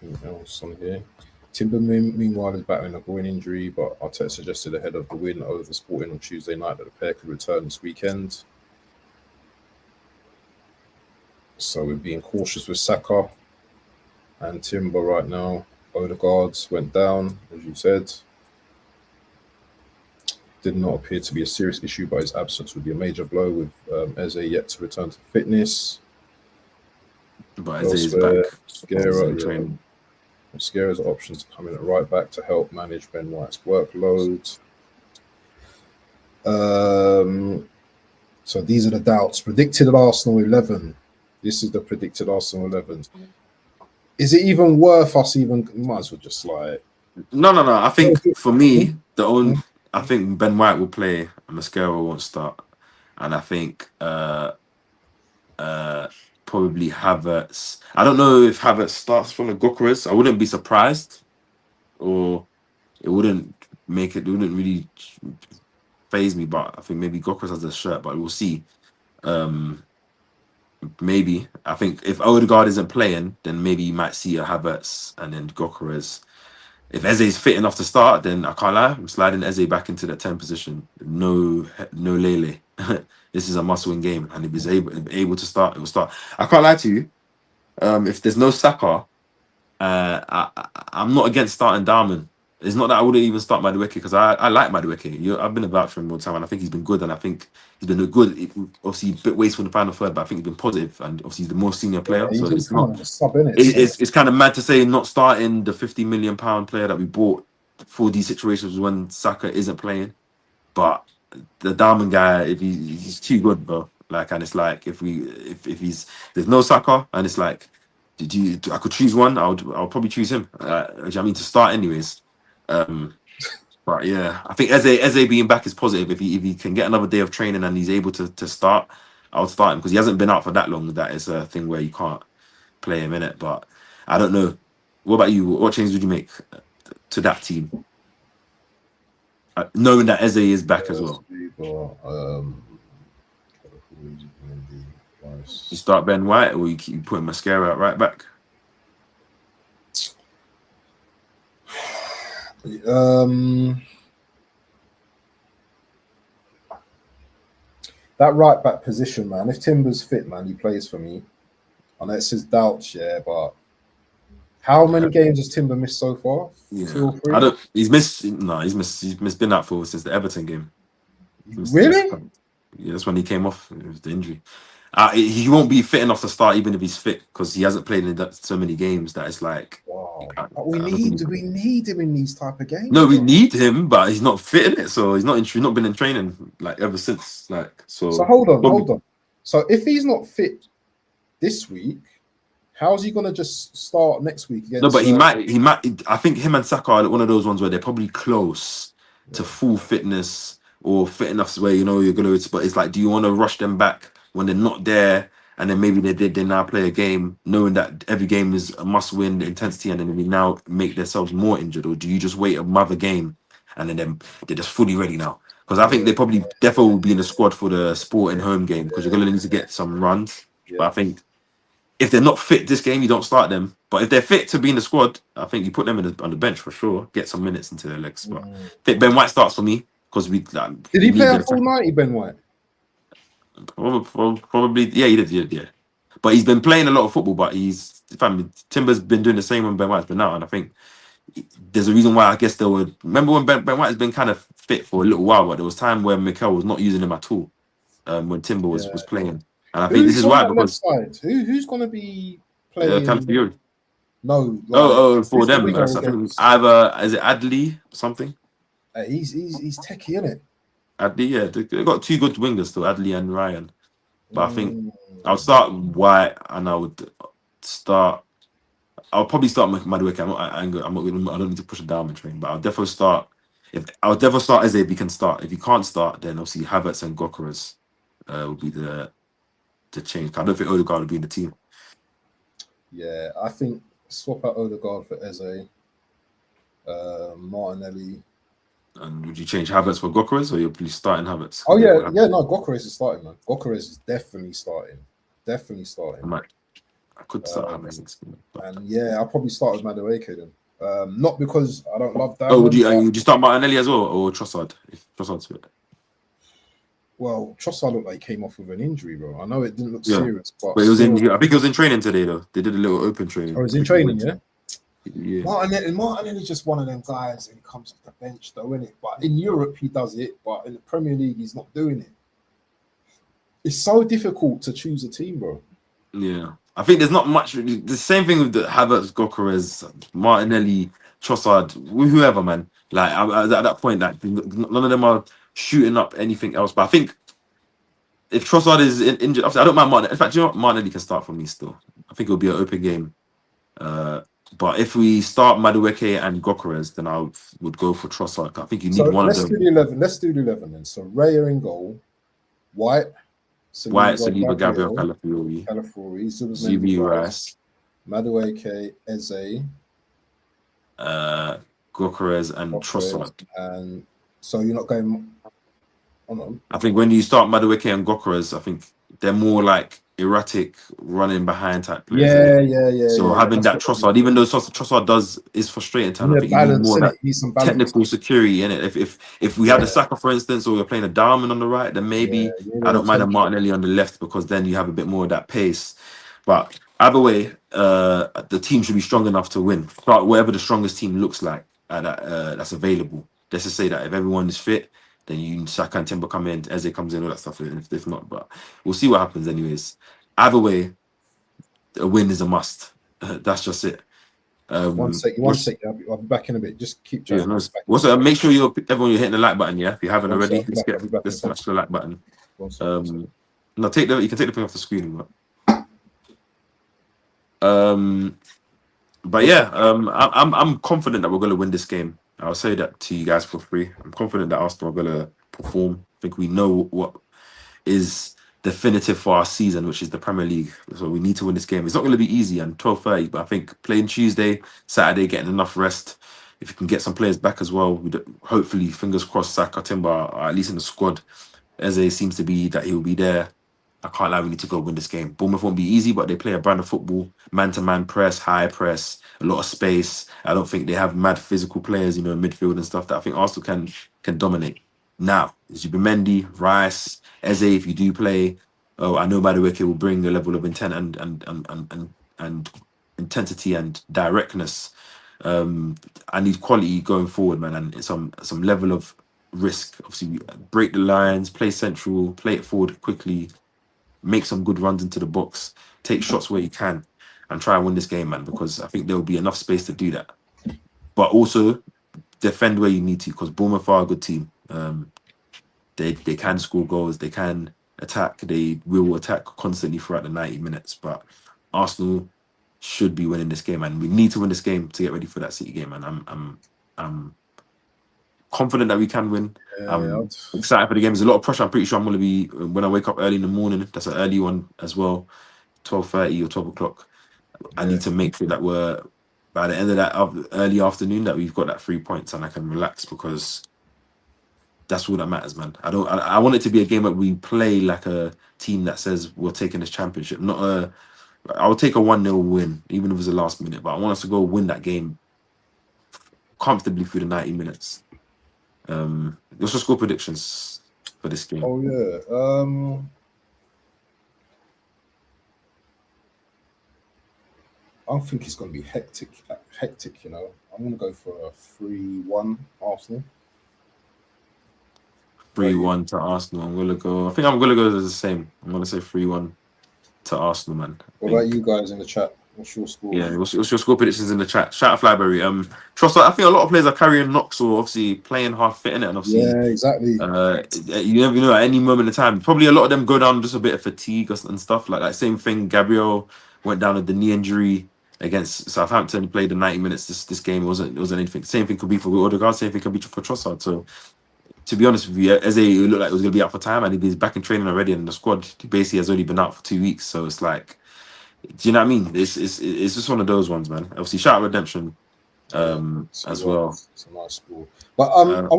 Anything else on here? Timber, meanwhile, is battling a groin injury, but Arteta suggested ahead of the win over Sporting on Tuesday night that the pair could return this weekend. So we're being cautious with Saka and Timber right now. Odegaard went down, as you said. Did not appear to be a serious issue, but his absence would be a major blow with Eze yet to return to fitness. But Eze is back. Mascara's options to come in at right back to help manage Ben White's workload. So these are the doubts. Predicted at Arsenal 11. This is the predicted Arsenal 11. Is it even worth us even? Might as well just like. No. I think for me, Hmm? I think Ben White will play and Mascara won't start. And I think probably Havertz. I don't know if Havertz starts from the Gokeres. I wouldn't be surprised, or it wouldn't make it. It wouldn't really phase me. But I think maybe Gokeres has a shirt, but we'll see. Maybe I think if Odegaard isn't playing, then maybe you might see a Havertz and then Gokeres. If Eze is fit enough to start, then I can't lie. I'm sliding Eze back into that 10 position. No Lele. This is a must-win game, and if he's able to start, it will start. I can't lie to you. If there's no Saka, I'm not against starting Darman. It's not that I wouldn't even start Madueke because I like Madueke. I've been about for him all the time, and I think he's been good, and I think he's been good. Obviously, a bit wasteful in the final third, but I think he's been positive, and obviously he's the more senior player. He's So just it's not. kind of a sub, innit? It's kind of mad to say not starting the £50 million player that we bought for these situations when Saka isn't playing, but the Diamond guy, if he's too good, bro. Like, and it's like if he's there's no Saka, and it's like, I could choose one, I'll probably choose him. Do you know what I mean, to start anyways. But yeah, I think Eze being back is positive. If he can get another day of training and he's able to start, I'll start him because he hasn't been out for that long. That is a thing where you can't play him in it. But I don't know. What about you? What changes would you make to that team? Knowing that Eze is back as well. You start Ben White or you keep putting Mascara out right back? That right back position, man. If Timber's fit, man, he plays for me. I know it says doubts, yeah, but how many games has Timber missed so far? Yeah. 2 or 3? I don't. He's missed. No, he's missed. He's been out for since the Everton game. Really? Yeah, that's when he came off with the injury. He won't be fit enough to start even if he's fit because he hasn't played in so many games that it's like. Wow. But we need him in these type of games. No, we need him, but he's not fit in it, so he's not been in training like ever since. Like so. So hold on. So if he's not fit this week, how's he gonna just start next week against? No, but he might. I think him and Saka are one of those ones where they're probably close to full fitness or fit enough where you're gonna. But it's like, do you want to rush them back when they're not there, and then maybe they now play a game knowing that every game is a must-win, the intensity, and then they now make themselves more injured, or do you just wait another game and then they're just fully ready now? Because I think they probably definitely will be in the squad for the Sporting home game because you're gonna need to get some runs. Yeah. But I think if they're not fit this game, you don't start them. But if they're fit to be in the squad, I think you put them on the bench for sure. Get some minutes into their legs. But I think Ben White starts for me because we. Did he play a full 90, Ben White? Probably, yeah, he did, yeah. But he's been playing a lot of football. But Timber's been doing the same when Ben White's been out, and I think there's a reason why. I guess there were. Remember when Ben White has been kind of fit for a little while, but there was time where Mikel was not using him at all when Timber was playing. And I think this is why because who's going to be playing? No. For them, I think either is it Adley or something. He's techie, isn't it? Adley, yeah, they got 2 good wingers still, Adley and Ryan. But I think I'll start White and I'll probably start Madueke. I don't need to push a diamond train, but I'll definitely start. I'll definitely start Eze if he can start. If he can't start, then obviously Havertz and Gokeres will be the change. I don't think Odegaard will be in the team. Yeah, I think swap out Odegaard for Eze, Martinelli. And would you change Havertz for Gokeres, or you'll be starting Havertz? Oh yeah, no, Gokeres is starting, man. Gokeres is definitely starting. I could start Havertz. And yeah, I'll probably start with Madueke then. Not because I don't love that. Oh, would you start Martinelli as well, or Trossard? If Trossard's fit. Well, Trossard looked like he came off with an injury, bro. I know it didn't look serious, but it was in. I think it was in training today, though. They did a little open training. Oh, it was in training, yeah. Yeah. Martinelli's just one of them guys, and he comes off the bench, though, isn't it? But in Europe, he does it. But in the Premier League, he's not doing it. It's so difficult to choose a team, bro. Yeah, I think there's not much. The same thing with the Havertz, Gokeres, Martinelli, Trossard, whoever, man. Like at that point, like none of them are shooting up anything else. But I think if Trossard is injured, I don't mind Martinelli. In fact, you know what? Martinelli can start for me still. I think it'll be an open game. But if we start Madueke and Gokeres, then I would go for Trossard. I think you need So one of let's them. do the 11. Let's do the 11 then. So Raya in goal, White, White, Saliba, Saliba, Gabriel, Gabriel, Calafiori, Calafiori, Zubimendi, ZB Rice, Rice, Madueke, Eze, Gokeres, and Operas, Trossard. and so you're not going. Hold on. I think when you start Madueke and Gokeres, I think they're more like erratic, running behind type players, Yeah, innit? yeah, yeah, So yeah, yeah. having That's that what Trossard, even though Trossard is frustrating you time, I need a think you need balance more in of it. that You need some balance. technical security in it. If we had a Yeah, Saka, for instance, or we're playing a Darwin on the right, then yeah. maybe You need a I don't mind a rotation. Martinelli on the left because then you have a bit more of that pace. But either way, the team should be strong enough to win. But whatever the strongest team looks like that's available. Let's just say that if everyone is fit, then you Saka and Timber come in, Eze comes in, all that stuff. And if not, but we'll see what happens anyways. Either way, a win is a must. That's just it. One sec, What's I'll be back in a bit. Just keep yeah, chatting. no, I'll be back in a what's bit. Make sure you're hitting the like button, yeah. If you haven't One sec, already, I'll be back in a let's sec. smash the like button. One sec, one sec. No, you can take the thing off the screen, but yeah, I'm confident that we're gonna win this game. I'll say that to you guys for free. I'm confident that Arsenal are gonna perform. I think we know what is definitive for our season, which is the Premier League. So we need to win this game. It's not going to be easy on 12:30, but I think playing Tuesday, Saturday, getting enough rest. If you can get some players back as well, hopefully, fingers crossed, Saka, Timber are at least in the squad. Eze seems to be that he'll be there. I can't lie, we need to go win this game. Bournemouth won't be easy, but they play a brand of football, man-to-man press, high press, a lot of space. I don't think they have mad physical players, in midfield and stuff that I think Arsenal can dominate. Now, Zubimendi, Rice, Eze, if you do play, I know Madueke will bring a level of intent and intensity and directness. I need quality going forward, man, and some level of risk. Obviously, we break the lines, play central, play it forward quickly, make some good runs into the box, take shots where you can, and try and win this game, man. Because I think there will be enough space to do that. But also defend where you need to, because Bournemouth are a good team. They can score goals, they can attack, they will attack constantly throughout the 90 minutes. But Arsenal should be winning this game, and we need to win this game to get ready for that City game. And I'm confident that we can win. Yeah, I'm excited for the game. There's a lot of pressure. I'm pretty sure I'm going to be when I wake up early in the morning. That's an early one as well, 12:30 or 12 o'clock. I need to make sure that we're by the end of that early afternoon that we've got that 3 points and I can relax, because that's all that matters, man. I want it to be a game that we play like a team that says we're taking this championship. Not a. I'll take a 1-0 win, even if it's the last minute. But I want us to go win that game comfortably through the 90 minutes. What's your score predictions for this game? Oh yeah. I think it's going to be hectic. I'm going to go for a 3-1 Arsenal. 3-1 to Arsenal. I think I'm gonna go the same. I'm gonna say 3-1 to Arsenal, man. What about you guys in the chat? What's your score? Yeah, what's your score predictions in the chat? Shout out Flyberry. Trossard, I think a lot of players are carrying knocks or obviously playing half fit in it, and obviously, Yeah, exactly. You never know at any moment in time. Probably a lot of them go down just a bit of fatigue and stuff like that. Same thing. Gabriel went down with the knee injury against Southampton. Played the 90 minutes. This game it wasn't anything. Same thing could be for Odegaard. Same thing could be for Trossard. So, to be honest with you, Eze looked like it was going to be out for time, and he's back in training already. And the squad basically has only been out for 2 weeks, so it's like, do you know what I mean? It's just one of those ones, man. Obviously, shout out Redemption, as well. It's a nice score. But I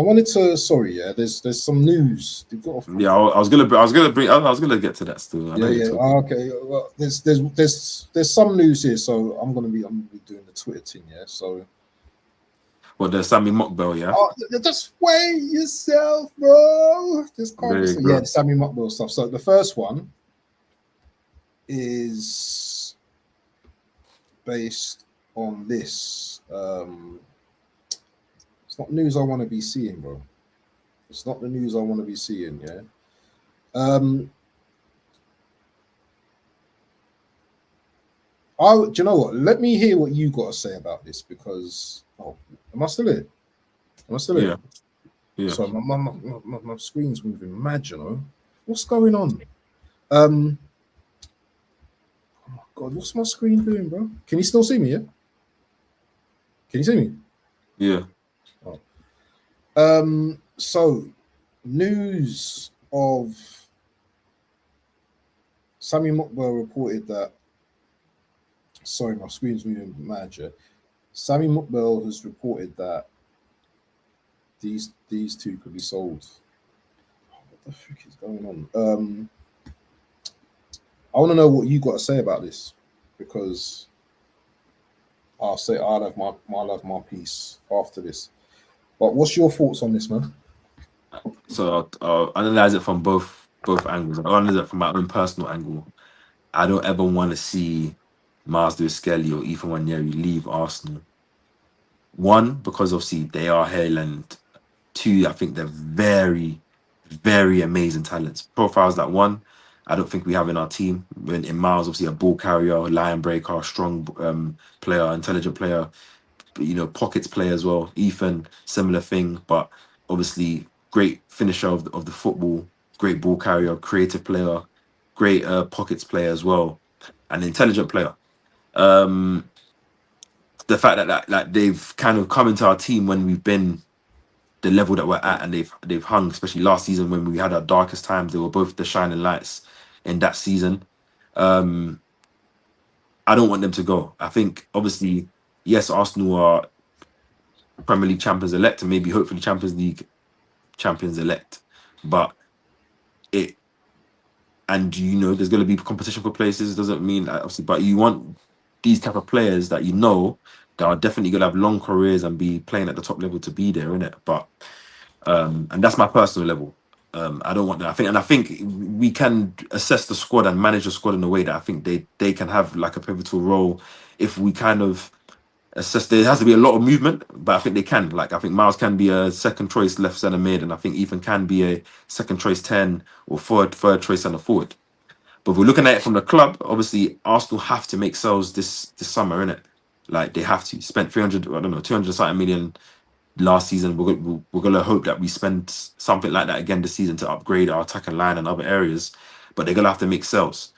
wanted to. Sorry, yeah. There's some news. Yeah, I was gonna get to that still. Yeah. Okay. Well, there's some news here, so I'm gonna be doing the Twitter thing, yeah. So. What, the Sammy Mockbell, yeah? Oh, just wait yourself, bro. Just the Sammy Mockbell stuff. So the first one is based on this. It's not news I want to be seeing, bro. It's not the news I want to be seeing, yeah. Do you know what? Let me hear what you got to say about this, because am I still here? Am I still here? Yeah. So my screen's moving mad, you know. What's going on? Oh God, what's my screen doing, bro? Can you still see me? Yeah. Can you see me? Yeah. Oh. So news of Sammy Muckbell reported that. Sorry, my screen's moving mad. Yeah. Sammy Muckbell has reported that these two could be sold. What the fuck is going on? I want to know what you got to say about this, because I'll have my piece after this. But what's your thoughts on this, man? So I'll analyze it from both angles. I'll analyze it from my own personal angle. I don't ever want to see Miles Lewis-Skelly or Ethan Nwaneri leave Arsenal. One, because obviously they are Hale, and two, I think they're very, very amazing talents. Profiles that one, I don't think we have in our team. In Miles, obviously a ball carrier, line breaker, strong player, intelligent player, you know, pockets player as well. Ethan, similar thing, but obviously great finisher of the football, great ball carrier, creative player, great pockets player as well, an intelligent player. The fact that like they've kind of come into our team when we've been the level that we're at, and they've hung, especially last season when we had our darkest times. They were both the shining lights in that season. I don't want them to go. I think obviously, yes, Arsenal are Premier League champions elect, and maybe hopefully Champions League champions elect, but it, and you know there's going to be competition for places. Doesn't mean that obviously, but you want these type of players that you know that are definitely going to have long careers and be playing at the top level to be there, innit? But and that's my personal level. I don't want that. I think we can assess the squad and manage the squad in a way that I think they can have like a pivotal role if we kind of assess. There has to be a lot of movement, but I think they can. Like I think Miles can be a second choice left centre mid, and I think Ethan can be a second choice 10 or third choice centre forward. But if we're looking at it from the club, obviously Arsenal have to make sales this summer, innit? Like they have to spend 300, I don't know, 200 something million last season. We're gonna hope that we spend something like that again this season to upgrade our attacking line and other areas. But they're gonna have to make sales.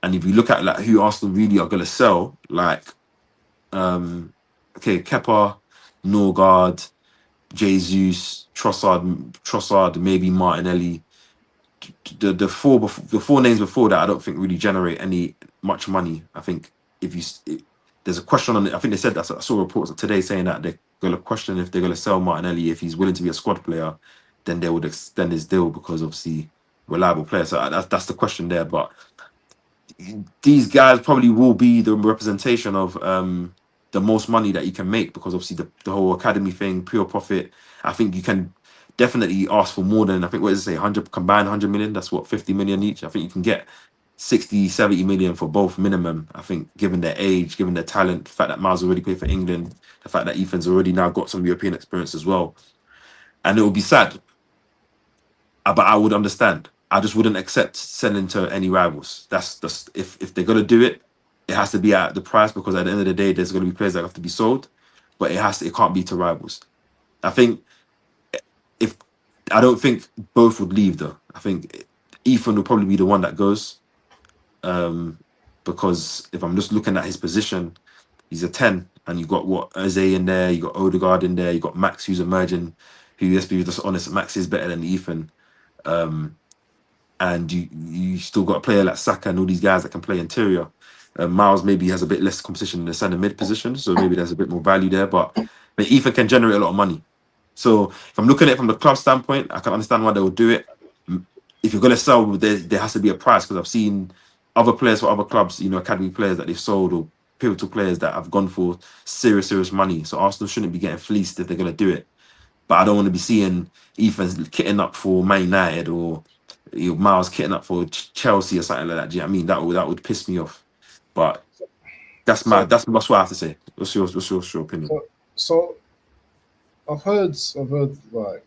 And if you look at like who Arsenal really are gonna sell, like okay, Kepa, Norgard, Jesus, Trossard, maybe Martinelli. The four names before that, I don't think really generate any much money. I think if you there's a question on it. I think they said that. I saw reports today saying that they're going to question if they're going to sell Martinelli if he's willing to be a squad player. Then they would extend his deal because obviously reliable player. So that's the question there. But these guys probably will be the representation of the most money that you can make, because obviously the whole academy thing, pure profit. I think you can definitely ask for more than, I think, what does it say, 100 combined 100 million. That's what, 50 million each. I think you can get 60, 70 million for both minimum. I think given their age, given their talent, the fact that Miles already played for England, the fact that Ethan's already now got some European experience as well. And it would be sad, but I would understand. I just wouldn't accept selling to any rivals. That's if they're gonna do it, it has to be at the price, because at the end of the day, there's gonna be players that have to be sold, but it can't be to rivals. I think if I don't think both would leave though. I think Ethan will probably be the one that goes, because if I'm just looking at his position, he's a 10, and you've got what Eze in there, you got Odegaard in there, you got Max who's emerging. Who, let's be just honest, Max is better than Ethan. And you still got a player like Saka and all these guys that can play interior. Miles maybe has a bit less competition in the centre mid position, so maybe there's a bit more value there. But Ethan can generate a lot of money. So if I'm looking at it from the club standpoint, I can understand why they will do it. If you're going to sell, there has to be a price, because I've seen other players for other clubs, you know, academy players that they've sold, or pivotal players that have gone for serious money. So Arsenal shouldn't be getting fleeced if they're going to do it. But I don't want to be seeing Ethan kitting up for Man United, or Miles kitting up for Chelsea or something like that. Do you know what I mean? That would piss me off. But that's what I have to say. What's your opinion? So I've heard like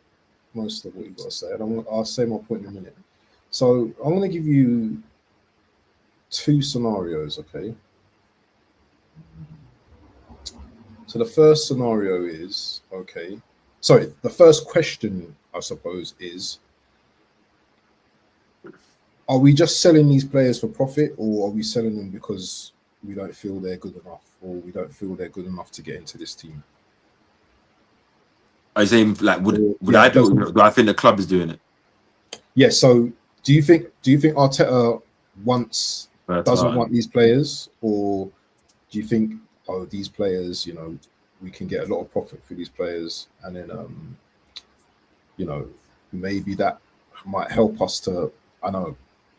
most of what you've got to say, and I'll say my point in a minute. So I'm going to give you two scenarios, okay? So the first scenario is, okay, sorry, the first question, I suppose, is are we just selling these players for profit, or are we selling them because we don't feel they're good enough, or we don't feel they're good enough to get into this team? Are you saying like would Yeah, I do it? Do I think the club is doing it? Yeah. So do you think Arteta doesn't want these players, or do you think, oh, these players, we can get a lot of profit for these players, and then maybe that might help us to,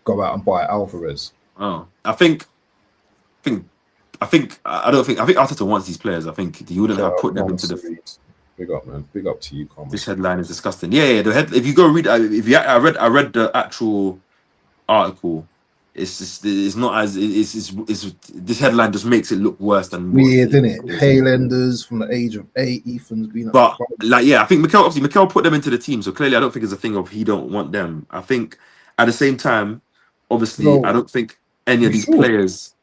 go out and buy Alvarez? Oh, I don't think Arteta wants these players. I think he wouldn't have put them into the. Big up, man. Big up to you, Carmen. This headline is disgusting. Yeah. If you go read, I read the actual article. It's not as this headline just makes it look worse than weird, isn't it? Haylenders from the age of 8. Ethan's been, but I think Mikel put them into the team. So clearly, I don't think it's a thing of he don't want them. I think at the same time, obviously, I don't think any of these players.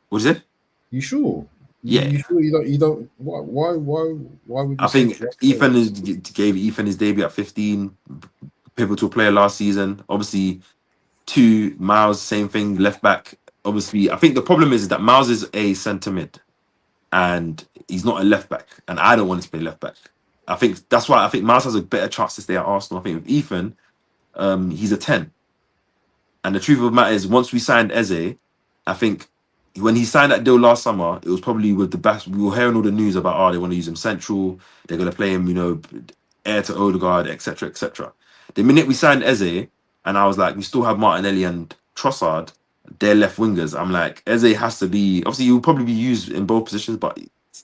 What is it? You sure? Yeah. You sure you don't? Why would you? I think gave Ethan his debut at 15, pivotal player last season. Obviously, 2 Miles, same thing, left back. Obviously, I think the problem is that Miles is a centre mid, and he's not a left back, and I don't want him to play left back. I think that's why I think Miles has a better chance to stay at Arsenal. I think with Ethan, he's a 10. And the truth of the matter is, once we signed Eze, I think when he signed that deal last summer, it was probably with the best. We were hearing all the news about, they want to use him central. They're going to play him, heir to Odegaard, etc., etc. The minute we signed Eze, and I was like, we still have Martinelli and Trossard, they're left wingers. I'm like, Eze has to be, obviously, he will probably be used in both positions, but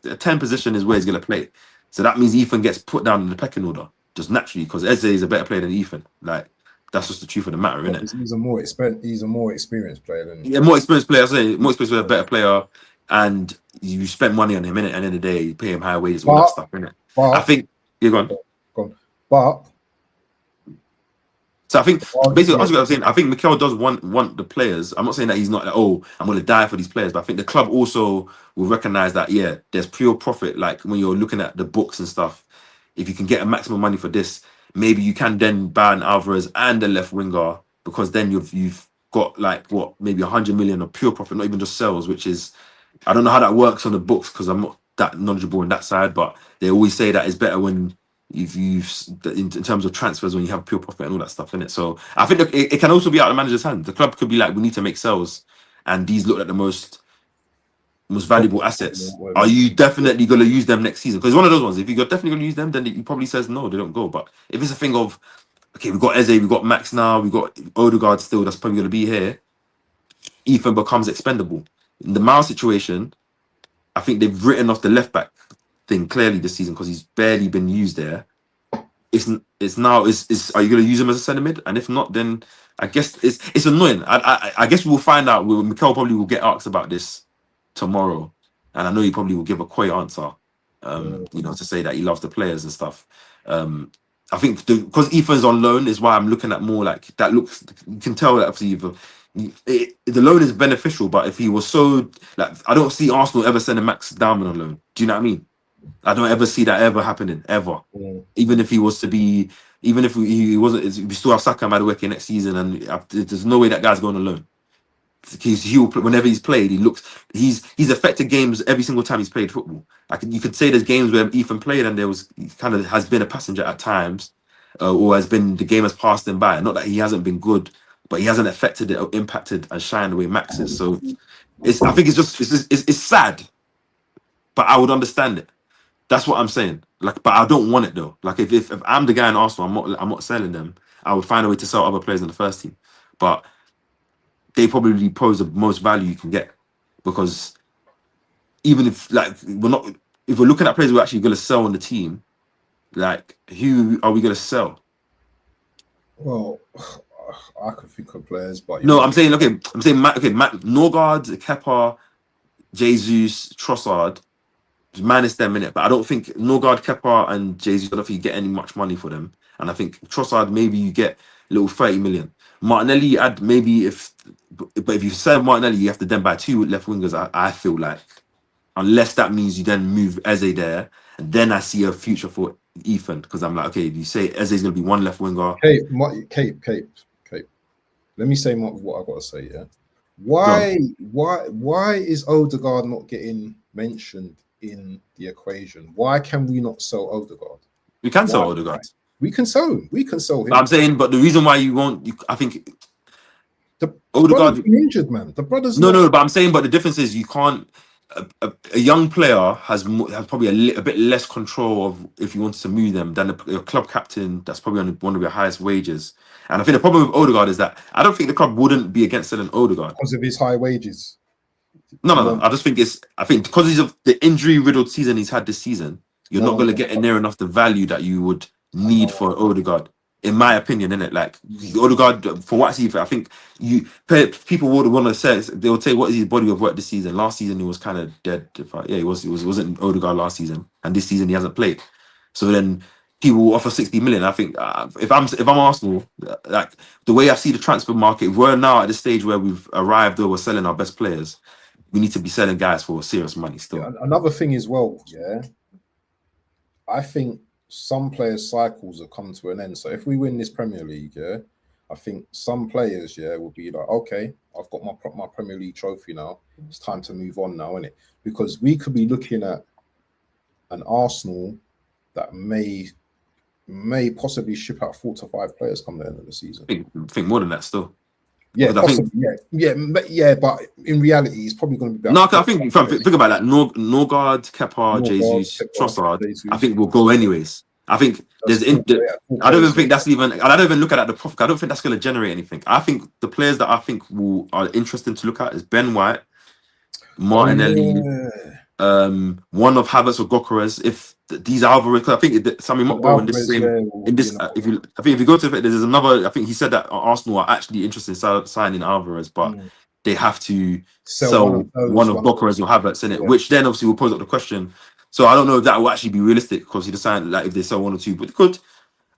a 10 position is where he's going to play. So that means Ethan gets put down in the pecking order, just naturally, because Eze is a better player than Ethan. Like, that's just the truth of the matter, isn't it? He's a more experienced player than. Yeah, more experienced player. I say more experienced player, better player, and you spend money on him, innit? And in the day, you pay him higher wages, all that stuff, innit? I think you're gone. But so I think basically, that's what I'm saying. I think Mikel does want the players. I'm not saying that he's not like, oh, I'm going to die for these players, but I think the club also will recognize that, yeah, there's pure profit. Like when you're looking at the books and stuff, if you can get a maximum money for this, maybe you can then buy an Alvarez and a left winger, because then you've got like maybe 100 million of pure profit, not even just sales, which is, I don't know how that works on the books because I'm not that knowledgeable on that side, but they always say that it's better when you've in terms of transfers when you have pure profit and all that stuff in it. So I think it can also be out of the manager's hand. The club could be like, we need to make sales, and these look like the most valuable assets. Are you definitely going to use them next season? Because it's one of those ones, if you're definitely going to use them, then he probably says no, they don't go. But if it's a thing of, okay, we've got Eze, we've got Max now, we've got Odegaard still, that's probably going to be here, Ethan becomes expendable. In the Miles situation, I think they've written off the left back thing clearly this season because he's barely been used there. It's now are you going to use him as a centre mid? And if not, then I guess it's annoying. I guess we'll find out. Mikel probably will get asked about this tomorrow, and I know he probably will give a coy answer. To say that he loves the players and stuff. I think because Ethan's on loan is why I'm looking at more like that. Looks, you can tell that obviously the loan is beneficial, but if he was so like, I don't see Arsenal ever sending Max Diamond on loan. Do you know what I mean? I don't ever see that ever happening ever. Even if he was to be, even if he wasn't, we still have Saka Madueke next season, and there's no way that guy's going on loan. Whenever he's played, he's affected games every single time he's played football. You could say there's games where Ethan played and he kind of has been a passenger at times, or the game has passed him by. Not that he hasn't been good, but he hasn't affected it or impacted and shined the way Max is. So I think it's sad, but I would understand it. That's what I'm saying. Like, but I don't want it though. Like, if I'm the guy in Arsenal, I'm not selling them. I would find a way to sell other players in the first team, but they probably pose the most value you can get, because even if if we're looking at players we're actually going to sell on the team, like who are we going to sell? Well, I could think of players, but I'm saying Norgard, Kepa, Jesus, Trossard, minus them in it, but I don't think Norgard, Kepa, and Jesus, I don't think you get any much money for them, and I think Trossard maybe you get a little 30 million. Martinelli, but if you sell Martinelli, you have to then buy 2 left wingers. I feel like, unless that means you then move Eze there, and then I see a future for Ethan, because I'm like, okay, if you say Eze's going to be 1 left winger, Cape. let me say what I got to say. Yeah, why is Odegaard not getting mentioned in the equation? Why can we not sell Odegaard? We can sell Odegaard. We can sell him. We can sell him. But I'm saying, but the reason why you won't, I think the Odegaard brother's been injured, man. The brother's no. But I'm saying, but the difference is you can't. A young player has probably a bit less control of if you wanted to move them than a club captain that's probably on one of your highest wages. And I think the problem with Odegaard is that I don't think the club wouldn't be against selling Odegaard because of his high wages. No. I think because of the injury-riddled season he's had this season, you're not going to get near enough the value that you would need for Odegaard, in my opinion, innit? Like Odegaard, for what I see, I think people would want to say they would say, what is his body of work this season? Last season he was kind of dead. He wasn't Odegaard last season, and this season he hasn't played. So then people will offer 60 million. I think if I'm Arsenal, like the way I see the transfer market, we're now at the stage where we've arrived or we're selling our best players. We need to be selling guys for serious money still. Yeah, another thing as well, I think some players' cycles have come to an end. So if we win this Premier League, I think some players, will be like, okay, I've got my Premier League trophy now. It's time to move on now, innit? Because we could be looking at an Arsenal that may possibly ship out 4 to 5 players come the end of the season. I think more than that still. Yeah, possibly, but in reality, it's probably going to be. No, I think think about that. Norgard, Kepa, Jesus, Trossard. I think will go anyways. I think I don't even think that's even. I don't even look at the profit. I don't think that's going to generate anything. I think the players that I think are interesting to look at is Ben White, Martinelli, one of Havertz or Gokeres. If these Alvarez, I think Sammy Mokbo in this same in this. If you go to it, there's another. I think he said that Arsenal are actually interested in signing Alvarez, but they have to sell one of Gokeres or Havertz in it, which then obviously will pose up the question. So I don't know if that will actually be realistic because he decided like if they sell 1 or 2, but they could.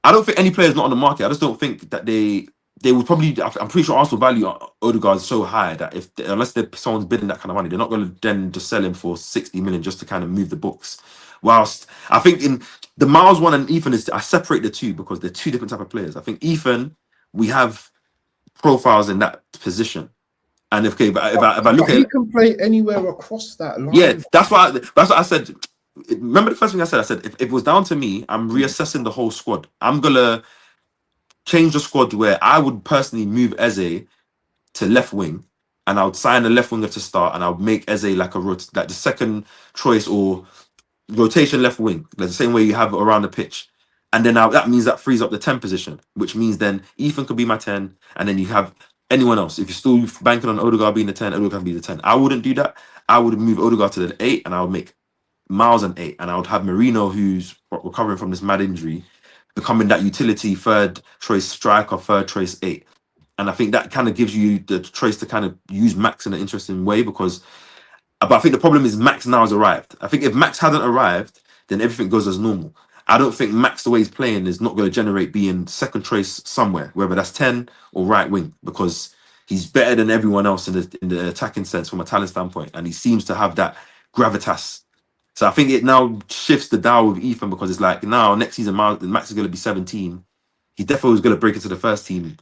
I don't think any player is not on the market. I just don't think that they would probably. I'm pretty sure Arsenal value Odegaard is so high that unless someone's bidding that kind of money, they're not going to then just sell him for 60 million just to kind of move the books. Whilst I think in the Miles one and Ethan I separate the two because they're 2 different type of players. I think Ethan, we have profiles in that position, and if I look at he can play anywhere across that line. Yeah, that's what I said. Remember the first thing I said? I said if it was down to me, I'm reassessing the whole squad. I'm gonna change the squad where I would personally move Eze to left wing, and I would sign a left winger to start, and I would make Eze like the second choice or rotation left wing, like the same way you have around the pitch. And then that means that frees up the 10 position, which means then Ethan could be my 10, and then you have anyone else. If you're still banking on Odegaard being the 10, Odegaard can be the 10. I wouldn't do that. I would move Odegaard to the 8, and I would make Miles an 8, and I would have Marino, who's recovering from this mad injury, becoming that utility 3rd choice striker, 3rd choice 8. And I think that kind of gives you the choice to kind of use Max in an interesting way but I think the problem is Max now has arrived. I think if Max hadn't arrived, then everything goes as normal. I don't think Max, the way he's playing, is not going to generate being second choice somewhere, whether that's 10 or right wing, because he's better than everyone else in the attacking sense from a talent standpoint, and he seems to have that gravitas. So I think it now shifts the dial with Ethan because it's like now next season Max is going to be 17. He definitely is going to break into the first team,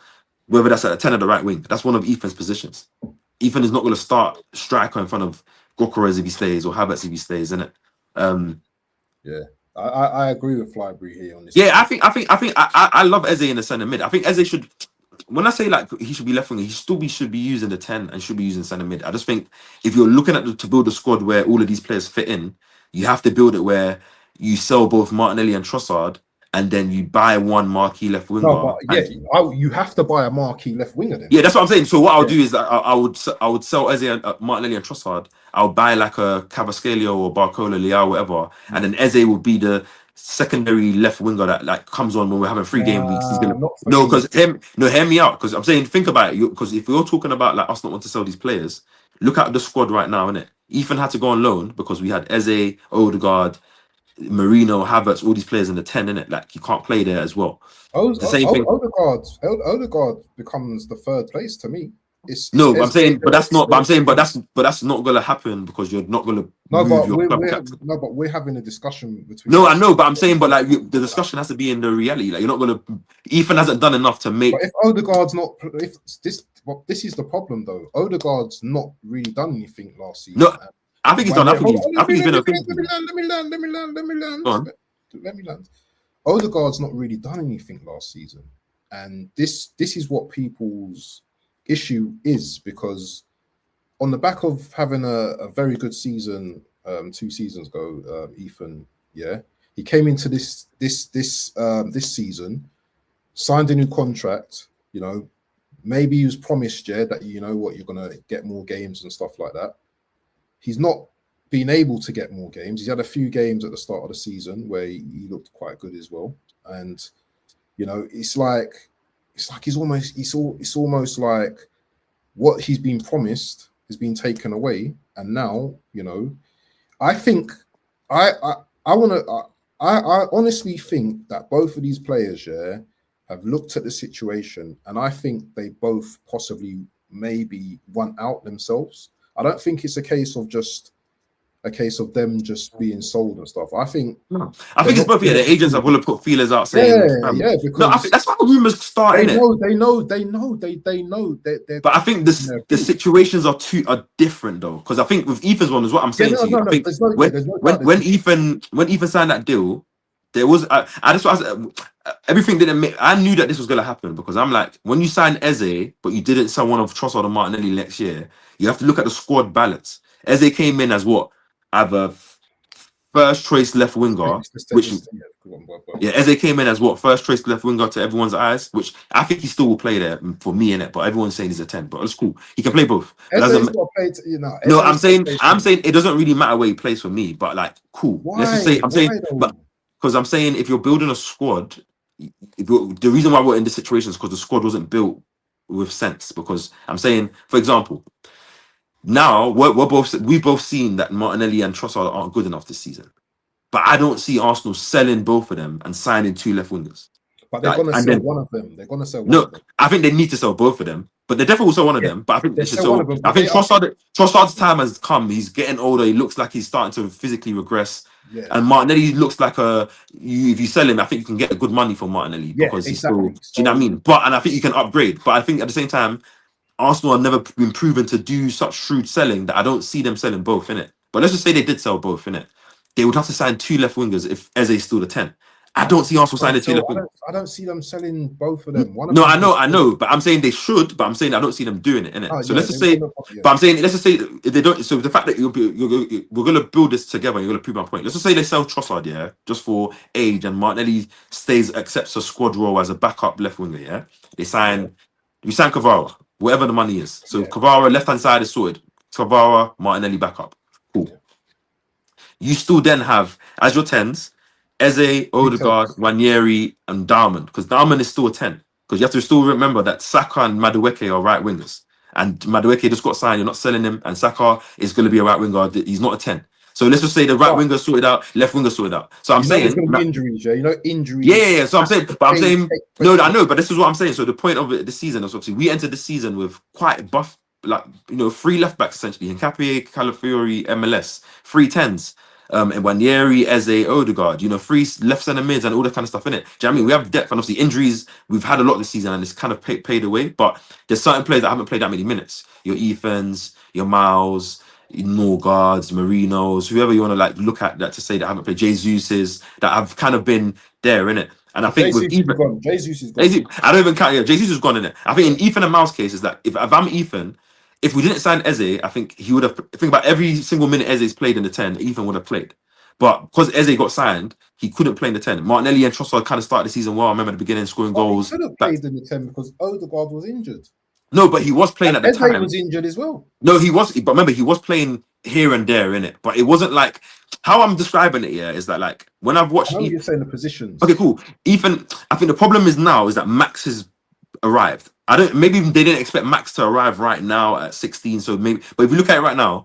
whether that's at a 10 or the right wing. That's one of Ethan's positions. Ethan is not going to start striker in front of Gokeres if he stays or Havertz if he stays, isn't it? I agree with Flybury here on this. Yeah, I love Eze in the centre mid. I think Eze should. When I say like he should be left winger, should be using the 10 and should be using centre mid. I just think if you're looking at to build a squad where all of these players fit in, you have to build it where you sell both Martinelli and Trossard, and then you buy one marquee left winger. No, but you have to buy a marquee left winger then. Yeah, that's what I'm saying. So what I'll do is I would sell Eze and Martinelli and Trossard. I'll buy like a Cavasquelio or Barcola, Leao, whatever, and then Eze will be the secondary left winger that like comes on when we're having 3 game weeks. He's gonna hear me out because I'm saying think about it because if we're talking about like us not want to sell these players, look at the squad right now, innit? Ethan had to go on loan because we had Eze, Odegaard, Marino, Havertz, all these players in the 10, innit? Like you can't play there as well. The same thing. Odegaard becomes the 3rd place to me. It's No, but I'm SJ. saying, but that's not. But I'm saying, but that's not gonna happen because you're not gonna No, move but your club captain. we're having a discussion between No, I us. know, but I'm saying, but like the discussion has to be in the reality. Like you're not gonna. Ethan hasn't done enough to But make. if Odegaard's not, if this, well, this is the problem though. Odegaard's not really done anything last No, season. I think he's done. Hold on, I think he's let been me okay. land, let me land, let me land, let me land, Go on. let me land. Odegaard's not really done anything last season, and this is what people's issue is, because on the back of having a very good season 2 seasons ago, Ethan, yeah, he came into this season, signed a new contract. You know, maybe he was promised, yeah, that you know what, you're gonna get more games and stuff like that. He's not been able to get more games. He's had a few games at the start of the season where he looked quite good as well, and you know, it's almost like what he's been promised has been taken away, and now, you know, I think I honestly think that both of these players, yeah, have looked at the situation, and I think they both possibly maybe want out themselves. I don't think it's a case of them just being sold and stuff. I think No, I think it's both. Yeah, the agents have got to put feelers out saying. yeah, No, I because think that's why the rumors start in it. they know they're But I think the situations are different though, because I think with Ethan's one is what I'm saying to you. I think when Ethan signed that deal, there was I just was everything didn't make. I knew that this was going to happen because I'm like, when you sign Eze, but you didn't sell one of Trossard and Martinelli next year, you have to look at the squad balance. Eze came in as what, either first choice left winger, which yeah, Eze came in as what, first choice left winger to everyone's eyes, which I think he still will play there for me in it. But everyone's saying he's a 10, but it's cool. He can play both. No, I'm saying it doesn't really matter where he plays for me, but like, cool. Let's just say but because I'm saying if you're building a squad, the reason why we're in this situation is because the squad wasn't built with sense. Because I'm saying, for example, now we've both seen that Martinelli and Trossard aren't good enough this season. But I don't see Arsenal selling both of them and signing 2 left wingers. But they're going to sell one of them. They're going to sell one of them. I think they need to sell both of them. But they definitely will sell one of them. But I think they should sell. I think Trossard's time has come. He's getting older. He looks like he's starting to physically regress. Yeah. And Martinelli looks like if you sell him, I think you can get good money for Martinelli because he's still. Do you know what I mean? And I think you can upgrade. But I think at the same time, Arsenal have never been proven to do such shrewd selling that I don't see them selling both, innit? But let's just say they did sell both, innit? They would have to sign 2 left wingers if Eze is still the 10. I don't see Arsenal signing 2 left wingers. I don't see them selling both of them. I know, but I'm saying they should, but I'm saying I don't see them doing it, innit? So let's just say, but I'm saying, let's just say if they don't, so the fact that we're going to build this together, you're going to prove my point. Let's just say they sell Trossard, yeah, just for age, and Martinelli accepts a squad role as a backup left winger, yeah? You sign Kvara, whatever the money is. So Kvara, left-hand side is sorted. Kvara, Martinelli backup. Cool. Yeah. You still then have, as your 10s, Eze, Odegaard, Ranieri, and Darman. Because Darman is still a 10. Because you have to still remember that Saka and Madueke are right wingers. And Madueke just got signed, you're not selling him. And Saka is going to be a right winger. He's not a 10. So let's just say the right winger sorted out, left winger sorted out. So I'm saying injuries, injuries. Yeah. So I'm saying, no, I know, but this is what I'm saying. So the point of it, the season is obviously we entered the season with quite buff, 3 left backs essentially. Nkapie, Calafiori, MLS, 3 10s. And Ranieri, Eze, Odegaard, 3 left centre mids and all that kind of stuff in it. Do you know what I mean? We have depth, and obviously injuries, we've had a lot this season and it's kind of paid away. But there's certain players that haven't played that many minutes. Your Ethans, your Miles, Norgards, Marinos, whoever you want to look at that to say that haven't played, Jesus's that have kind of been there in it. And I think with Ethan, Jesus is gone. I don't even count. Yeah, Jesus is gone in it. I think in Ethan and Miles' case is that if I'm Ethan, if we didn't sign Eze, I think he would have. Think about every single minute Eze's played in the 10, Ethan would have played. But because Eze got signed, he couldn't play in the 10. Martinelli and Trossard kind of started the season well. I remember at the beginning scoring goals. He could have played in the 10 because Odegaard was injured. No, but he was playing at the time. Eze was injured as well. No, he was. But remember, he was playing here and there in it. But it wasn't like how I'm describing it. Yeah, is that like when I've watched. You're saying the positions. Okay, cool. Ethan, I think the problem is now is that Max has arrived. Maybe they didn't expect Max to arrive right now at 16. So maybe, but if you look at it right now,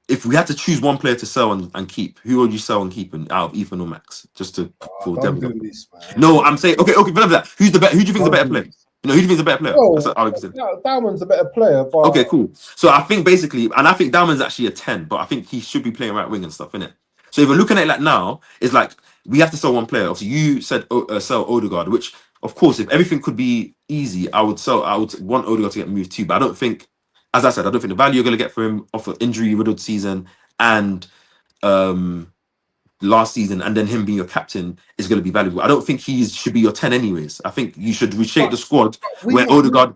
if we had to choose one player to sell and keep, who would you sell and keep out of Ethan or Max? Just to don't do this, man. No, I'm saying okay. Remember that. Who do you think is a better player? You know, who do you think is a better player? That's Well, what Alex said. Dalman's a better player, but Okay, cool. So I think basically, and I think Dalman's actually a 10, but I think he should be playing right wing and stuff, innit? So if we're looking at it like now, it's like we have to sell one player. Obviously, you said sell Odegaard, which of course, if everything could be easy, I would sell. I would want Odegaard to get moved too, but I don't think, as I said, I don't think the value you're going to get for him off an injury riddled season and last season, and then him being your captain is going to be valuable. I don't think he should be your 10 anyways. I think you should reshape the squad where Odegaard.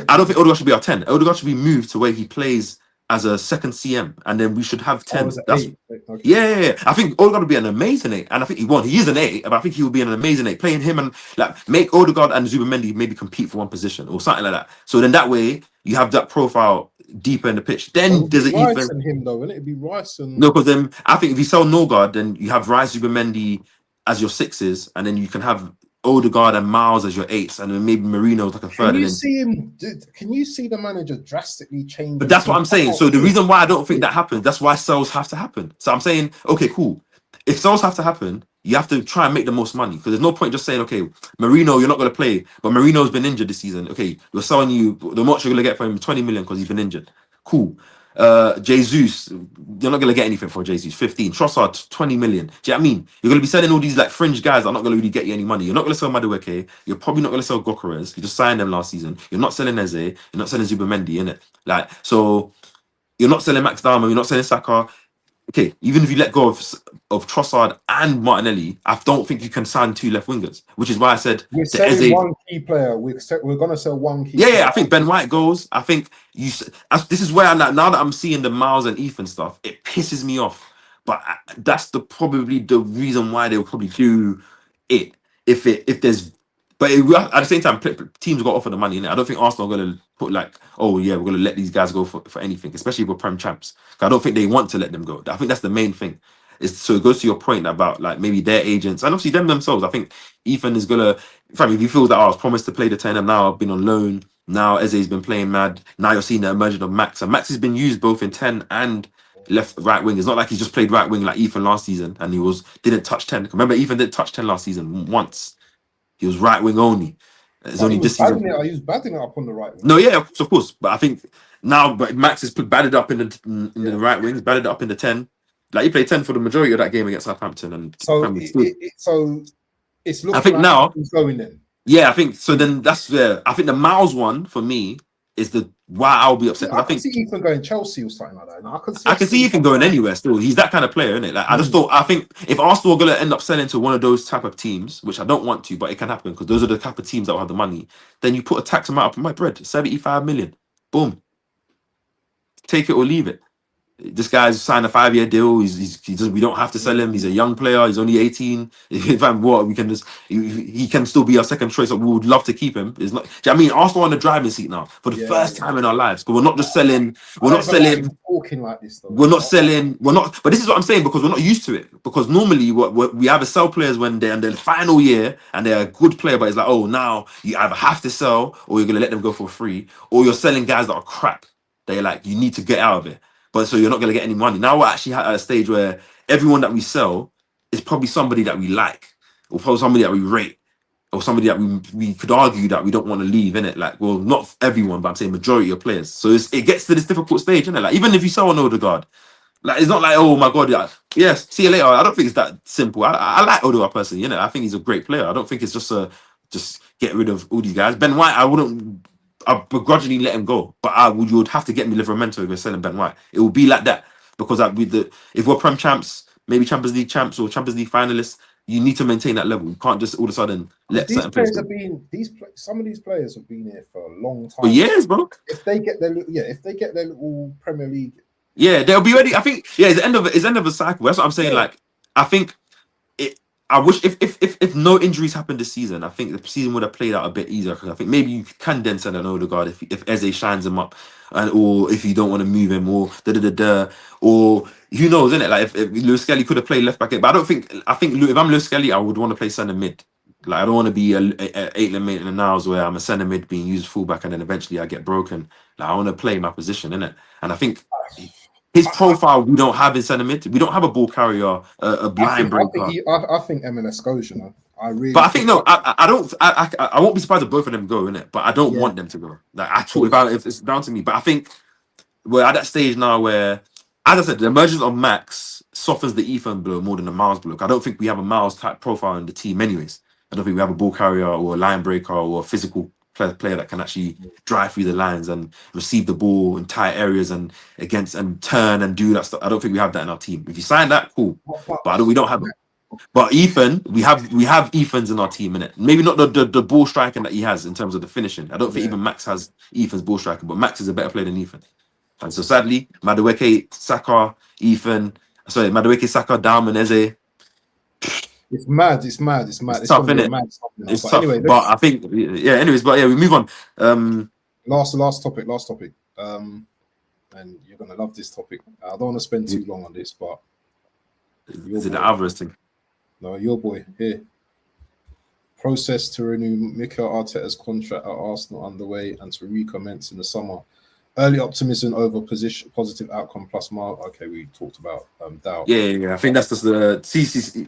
I don't think Odegaard should be our 10. Odegaard should be moved to where he plays as a second CM, and then we should have 10. That's okay. yeah. I think Odegaard would be an amazing 8, and I think he is an 8, but I think he would be an amazing 8. Playing him and like make Odegaard and Zubimendi maybe compete for one position or something like that. So then that way you have that profile deeper in the pitch. Then there's an Rice even and him though, wouldn't it? It'd be Rice and no, because then I think if you sell Norgard, then you have Rice, Zubimendi as your 6s, and then you can have Odegaard and Miles as your 8s, and then maybe Marino's like a third. Can you see him? Can you see the manager drastically change? But that's what I'm saying. So the reason why I don't think that happens, that's why sales have to happen. So I'm saying, okay, cool. If sales have to happen, you have to try and make the most money, because there's no point just saying, okay, Marino, you're not going to play, but Marino's been injured this season. Okay, we're selling you the much you're going to get for him, 20 million because he's been injured. Cool. Jesus, you're not going to get anything for Jesus. 15. Trossard, 20 million. Do you know what I mean? You're going to be selling all these like fringe guys that are not going to really get you any money. You're not going to sell Madueke. You're probably not going to sell Gokeres. You just signed them last season. You're not selling Eze. You're not selling Zubimendi, innit? Like, so you're not selling Max Darman. You're not selling Saka. Okay, even if you let go of Trossard and Martinelli, I don't think you can sign 2 left wingers, which is why I said we're selling one key player. We're going to sell one key. Yeah, I think Ben White goes. I think this is where now that I'm seeing the Miles and Ethan stuff, it pisses me off. But that's probably the reason why they'll probably do it. If there's, but at the same time, teams got to offer the money. I don't think Arsenal are going to put like, oh yeah, we're going to let these guys go for anything, especially with Prem champs. I don't think they want to let them go. I think that's the main thing. So it goes to your point about like maybe their agents and obviously them themselves. I think Ethan is gonna, if he feels that I was promised to play the 10 and now I've been on loan. Now Eze's been playing mad. Now you're seeing the emergence of Max, and Max has been used both in 10 and right wing. It's not like he's just played right wing like Ethan last season and he didn't touch 10. Remember, Ethan didn't touch 10 last season once. He was right wing only. It's only this season. I was batting it up on the right wing. No, yeah, of course. But I think now, but Max is batted up in the right wings, batted up in the 10. Like he played 10 for the majority of that game against Southampton, and so it's looking. I think like now he's going in. Yeah, I think so. Then that's where I think the Miles one for me is the why I'll be upset. I think see Ethan going Chelsea or something like that. And I can see Ethan going anywhere still. He's that kind of player, isn't it? Like I think if Arsenal are gonna end up selling to one of those type of teams, which I don't want to, but it can happen because those are the type of teams that will have the money. Then you put a tax amount up on my bread, 75 million. Boom. Take it or leave it. This guy's signed a 5-year deal. We don't have to sell him. He's a young player. He's only 18. If I'm what, we can just he can still be our second choice. We would love to keep him. It's not. Do you know what I mean, Arsenal on the driving seat now for the first time in our lives. But we're not just selling. We're not selling. Talking like this though. We're not selling. We're not. But this is what I'm saying because we're not used to it. Because normally we either sell players when they're in their final year and they're a good player, but it's like, oh, now you either have to sell or you're gonna let them go for free, or you're selling guys that are crap. They're like, you need to get out of it. But so you're not going to get any money. Now we're actually at a stage where everyone that we sell is probably somebody that we like, or probably somebody that we rate, or somebody that we could argue that we don't want to leave, in it. Like, well, not everyone, but I'm saying majority of players. So it gets to this difficult stage, isn't it? Like, even if you sell an Odegaard, like it's not like, oh my god, yes, see you later. I don't think it's that simple. I like Odegaard personally, you know. I think he's a great player. I don't think it's just get rid of all these guys. Ben White, I begrudgingly let him go, but you would have to get me Livramento if you're selling Ben White. It will be like that because if we're Prem champs, maybe Champions League champs or Champions League finalists, you need to maintain that level. You can't just all of a sudden let these certain players have been some of these players have been here for a long time. For years, bro. If they get their little Premier League, they'll be ready. I think it's the end of a cycle. That's what I'm saying. Yeah. Like I think I wish if no injuries happened this season, I think the season would have played out a bit easier because I think maybe you can then send an Odegaard if Eze shines him up, or if you don't want to move him, or or who knows, isn't it? Like if Lewis Skelly could have played left back, but I think if I'm Lewis Skelly, I would want to play centre mid. Like I don't want to be a 8 mid in the nows where I'm a centre mid being used fullback and then eventually I get broken. Like I want to play my position, innit? And I think his profile we don't have in centre mid. We don't have a ball carrier, a blind breaker. I think MLS goes, you know. I really But I think think, no, I don't. I won't be surprised if both of them go in it. But I don't yeah, want them to go like at all. If it's down to me, but I think we're at that stage now where, as I said, the emergence of Max softens the Ethan blow more than the Miles blow. I don't think we have a Miles type profile in the team, anyways. I don't think we have a ball carrier or a line breaker or a physical player that can actually drive through the lines and receive the ball in tight areas and against and turn and do that stuff. I don't think we have that in our team. If you sign that, cool. But we don't have it. But Ethan, we have Ethan's in our team, innit? Maybe not the ball striking that he has in terms of the finishing. I don't think yeah. even Max has Ethan's ball striking, but Max is a better player than Ethan. And so sadly, Madueke, Saka, Madueke, Saka, Dalman, Eze. It's mad. It's mad. It's mad. It's It's tough, gonna be a innit? mad something now. It's But tough. anyway, But let's I think, yeah, anyways, but yeah, we move on. last topic. Last topic. And you're gonna love this topic. I don't want to spend too long on this, but Is it the Alvarez thing? no, your boy here. Process to renew Mikel Arteta's contract at Arsenal underway and to recommence in the summer. Early optimism over positive outcome plus mile. Okay, we talked about doubt. Yeah. I think that's just the see.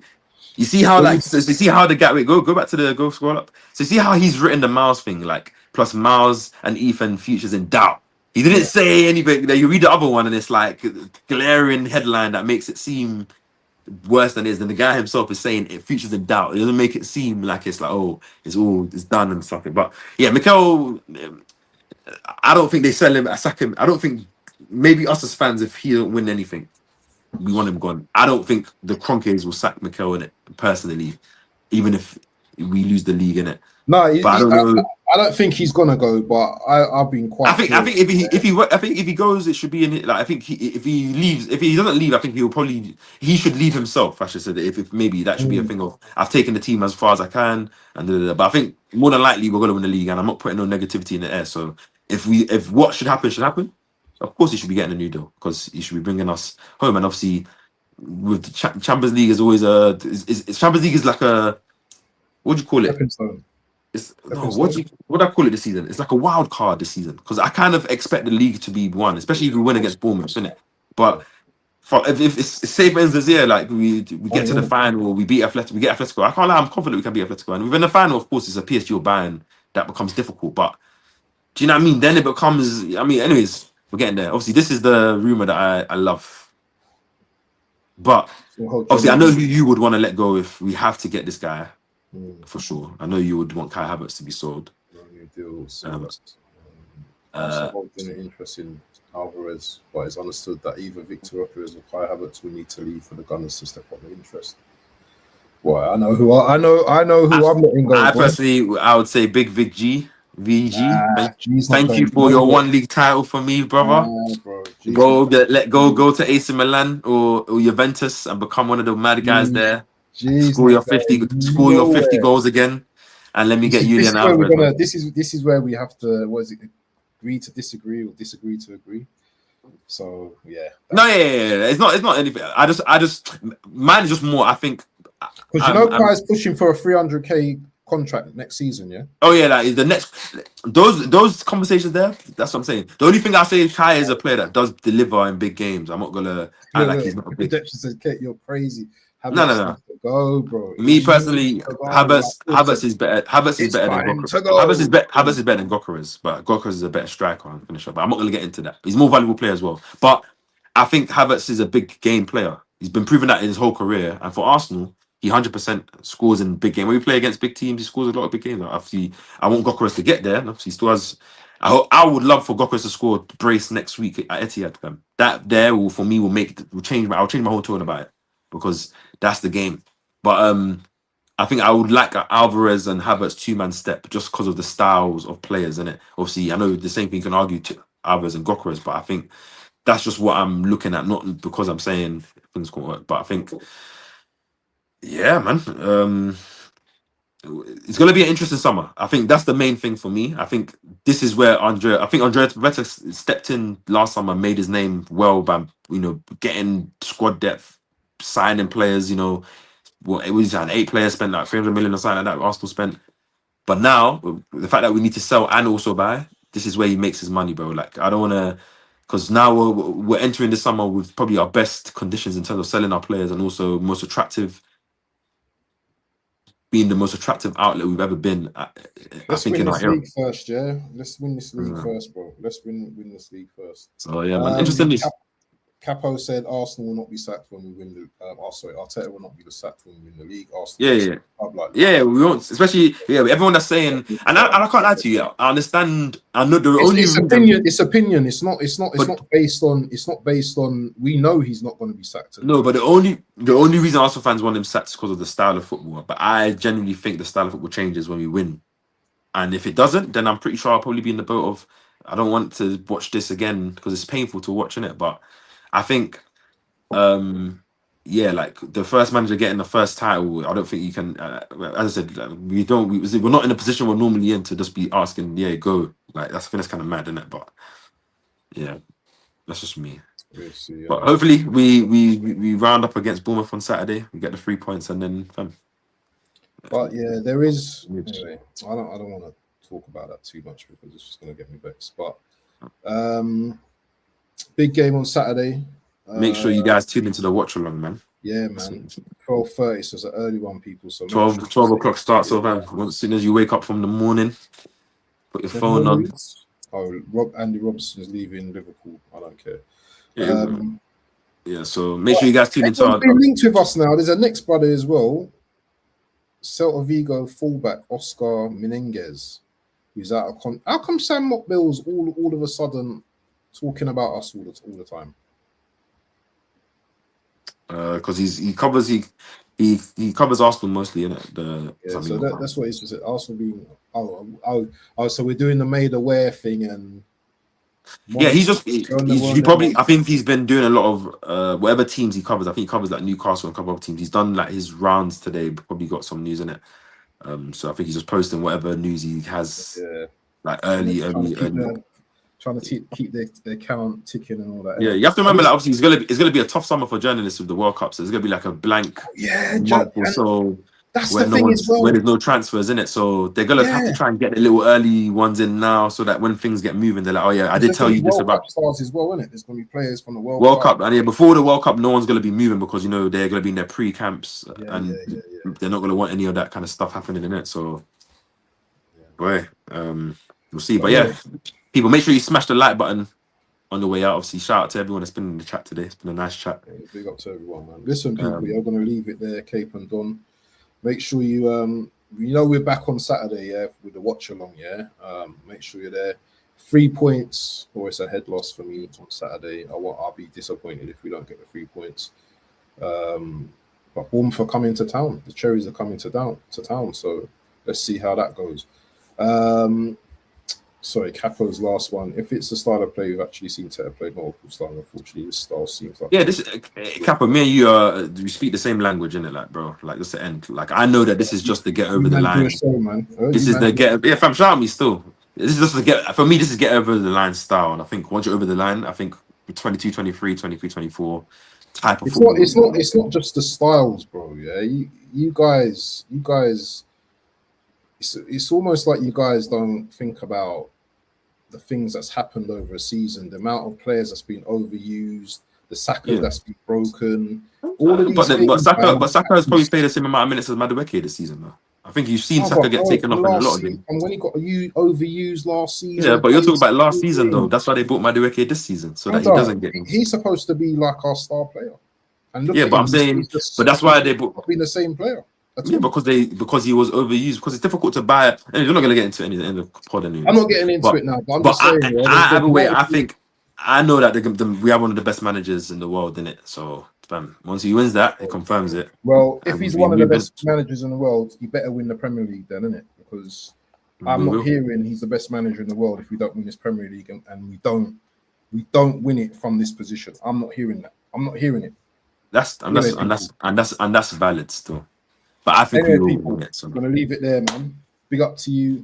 You see how you see how the gap. Wait, go back to the go scroll up. So you see how he's written the Miles thing, like plus Miles and Ethan futures in doubt. He didn't say anything. You read the other one and it's like glaring headline that makes it seem worse than it is. Then the guy himself is saying it futures in doubt. It doesn't make it seem like it's like, oh, it's done and stuff. But yeah, Mikel, I don't think they sell him. I sack him. I don't think maybe us as fans, if he don't win anything, we want him gone. I don't think the Kroenkes will sack Mikel in it personally, even if we lose the league in it. No, but I don't know. I don't think he's gonna go, but I've been quite. I think if he goes, it should be in it. Like I think if he leaves, if he doesn't leave, I think he should leave himself. I should say that if maybe that should be a thing of I've taken the team as far as I can, but I think more than likely we're gonna win the league, and I'm not putting no negativity in the air. So if what should happen, of course he should be getting a new deal because he should be bringing us home. And obviously with the Champions League is always Champions League is like a, what do you call it? What do I call it this season? It's like a wild card this season because I kind of expect the league to be won, especially if we win against Bournemouth, isn't it? But if it's say for instance, yeah, like we get to the final, we beat Atletico, we get Atletico. I can't lie, I'm confident we can beat Atletico, and within the final, of course, it's a PSG or Bayern that becomes difficult. But do you know what I mean? Then it becomes. I mean, anyways, we're getting there. Obviously, this is the rumor that I love, but obviously, I know who you would want to let go if we have to get this guy. For sure, I know you would want Kai Havertz to be sold. Also been an interest in Alvarez, but it's understood that either Victor Roquez or Kai Havertz will need to leave for the Gunners to step up the interest. Well, I know who I'm letting go. I personally, I would say Big Vic G. VG. Thank you for your one league title for me, brother. Go to AC Milan or Juventus and become one of the mad guys there. Score your 50 goals again, and let me get Julian Alvarez. This is where we have to agree to disagree or disagree to agree. So yeah. It's not anything. I just mine is just more. I think because Kai's pushing for a 300k contract next season. Yeah. Oh yeah, like the next those conversations there. That's what I'm saying. The only thing I say is Kai is a player that does deliver in big games. I'm not gonna act like he's not a big. You're crazy. No. Go, bro. Me personally, Havertz is better. Havertz is better than Gyökeres. Havertz is better than Gyökeres, but Gyökeres is a better striker and finisher. But I'm not going to get into that. He's a more valuable player as well. But I think Havertz is a big game player. He's been proving that in his whole career. And for Arsenal, he 100% scores in big games. When we play against big teams, he scores a lot of big games. Obviously, I want Gyökeres to get there. And obviously, he still has. I would love for Gyökeres to score brace next week at Etihad. That there will change my whole tone about it because that's the game. But I think I would like Alvarez and Havertz two-man step just because of the styles of players, innit? Obviously, I know the same thing you can argue to Alvarez and Gyökeres, but I think that's just what I'm looking at, not because I'm saying things can't work. But I think, yeah, man, it's going to be an interesting summer. I think that's the main thing for me. I think this is where Andrea Veta stepped in last summer, made his name well by, getting squad depth, signing players, it was an 8 players spent like 300 million or something like that Arsenal spent. But now the fact that we need to sell and also buy, this is where he makes his money, bro. Like I don't want to, because now we're entering the summer with probably our best conditions in terms of selling our players and also most attractive. being the most attractive outlet we've ever been. I Let's think win in our this era. league first, yeah. Let's win this league Yeah. first, bro. Let's win this league first. So yeah, man. Interesting. Capo said Arsenal will not be sacked when we win the. Sorry, Arteta will not be sacked when we win the league. Arsenal, Yeah, we won't. Especially everyone that's saying, and I can't lie to you. I understand. I know the only opinion. It's opinion. It's not based on. It's not based on. We know he's not going to be sacked. No, but the only reason Arsenal fans want him sacked is because of the style of football. But I genuinely think the style of football changes when we win. And if it doesn't, then I'm pretty sure I'll probably be in the boat of I don't want to watch this again because it's painful to watch, it. But I think, like the first manager getting the first title, I don't think you can. As I said, we're not in a position we're normally in to just be asking, go. Like I think that's kind of mad, isn't it? But yeah, that's just me. We'll see, but hopefully we round up against Bournemouth on Saturday. We get the 3 points and then. But yeah, there is. Anyway, I don't want to talk about that too much because it's just going to get me vexed. But big game on Saturday. Make sure you guys tune into the watch along, man. Yeah, man. 12:30, so it's an early one, people. So 12 o'clock starts off, man. As soon as you wake up from the morning, put your phone on. Oh, Andy Robertson's leaving Liverpool. I don't care. Yeah, so make sure you guys tune into our. Been linked with us now. There's a next brother as well. Celta Vigo fullback Oscar Menendez, who's out of How come Sam Mockbill's all of a sudden talking about us all the time? Because he covers Arsenal mostly, innit? So that's what he's said. Arsenal being so we're doing the made aware thing and. Yeah, he probably. I think he's been doing a lot of whatever teams he covers. I think he covers like Newcastle and a couple of teams. He's done like his rounds today. Probably got some news in it. So I think he's just posting whatever news he has. Like early. Trying to keep the account ticking and all that. Yeah, you have to remember that obviously it's gonna be a tough summer for journalists with the World Cup. So it's gonna be like a blank month or so. That's the thing as well. Where there's no transfers in it, so they're gonna have to try and get the little early ones in now, so that when things get moving, they're like, "Oh yeah, I did tell you this about." Cup stars as well, isn't it? There's gonna be players from the World Cup, and before the World Cup, no one's gonna be moving because they're gonna be in their pre-camps, and they're not gonna want any of that kind of stuff happening in it. So, we'll see. But people, make sure you smash the like button on the way out. Obviously, shout out to everyone that's been in the chat today. It's been a nice chat. Big up to everyone, man. Listen, people, we're gonna leave it there, Cape and Don. Make sure you we're back on Saturday, with the watch along, make sure you're there. 3 points, or it's a head loss for me on Saturday. I'll be disappointed if we don't get the 3 points. But Bournemouth are coming to town. The Cherries are coming to town. So let's see how that goes. Sorry, Capo's last one. If it's the style of play, we've actually seen Teta play multiple style. Unfortunately, this style seems like this Capo. Me and you we speak the same language, innit? Like, bro, like just the end. Like, I know that this is just to get over the line. This is the get. Yeah, fam, shout out me still. This is just to get. For me, this is get over the line style. And I think once you're over the line, I think 22, 23, 23, 24 type of. It's not just the styles, bro. Yeah, you guys. It's almost like you guys don't think about the things that's happened over a season, the amount of players that's been overused, the Saka that's been broken. All of these but Saka has probably played the same amount of minutes as Madueke this season, though. I think you've seen Saka get taken off in a lot of games. And when he got overused last season. Yeah, but you're talking about last season, though. That's why they bought Madueke this season, so that he doesn't get. He's supposed to be like our star player. And but I'm saying, but that's why they bought. Being the same player. Yeah, because he was overused. Because it's difficult to buy. And you're not going to get into any in the pod anyway. I'm not getting into it now, but I'm just saying. Either way, I think I know that we have one of the best managers in the world, innit? So, once he wins that, it confirms it. Well, if he's one of the best managers in the world, he better win the Premier League, then, innit? Because I'm not hearing he's the best manager in the world if we don't win this Premier League and we don't win it from this position. I'm not hearing that. I'm not hearing it. That's valid still. But I think we will get some. I'm going to leave it there, man. Big up to you,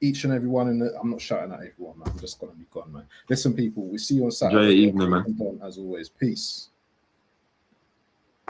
each and every one. I'm not shouting at everyone, man. I'm just going to be gone, man. Listen, people, we'll see you on Saturday. Enjoy your evening, man. As always, peace.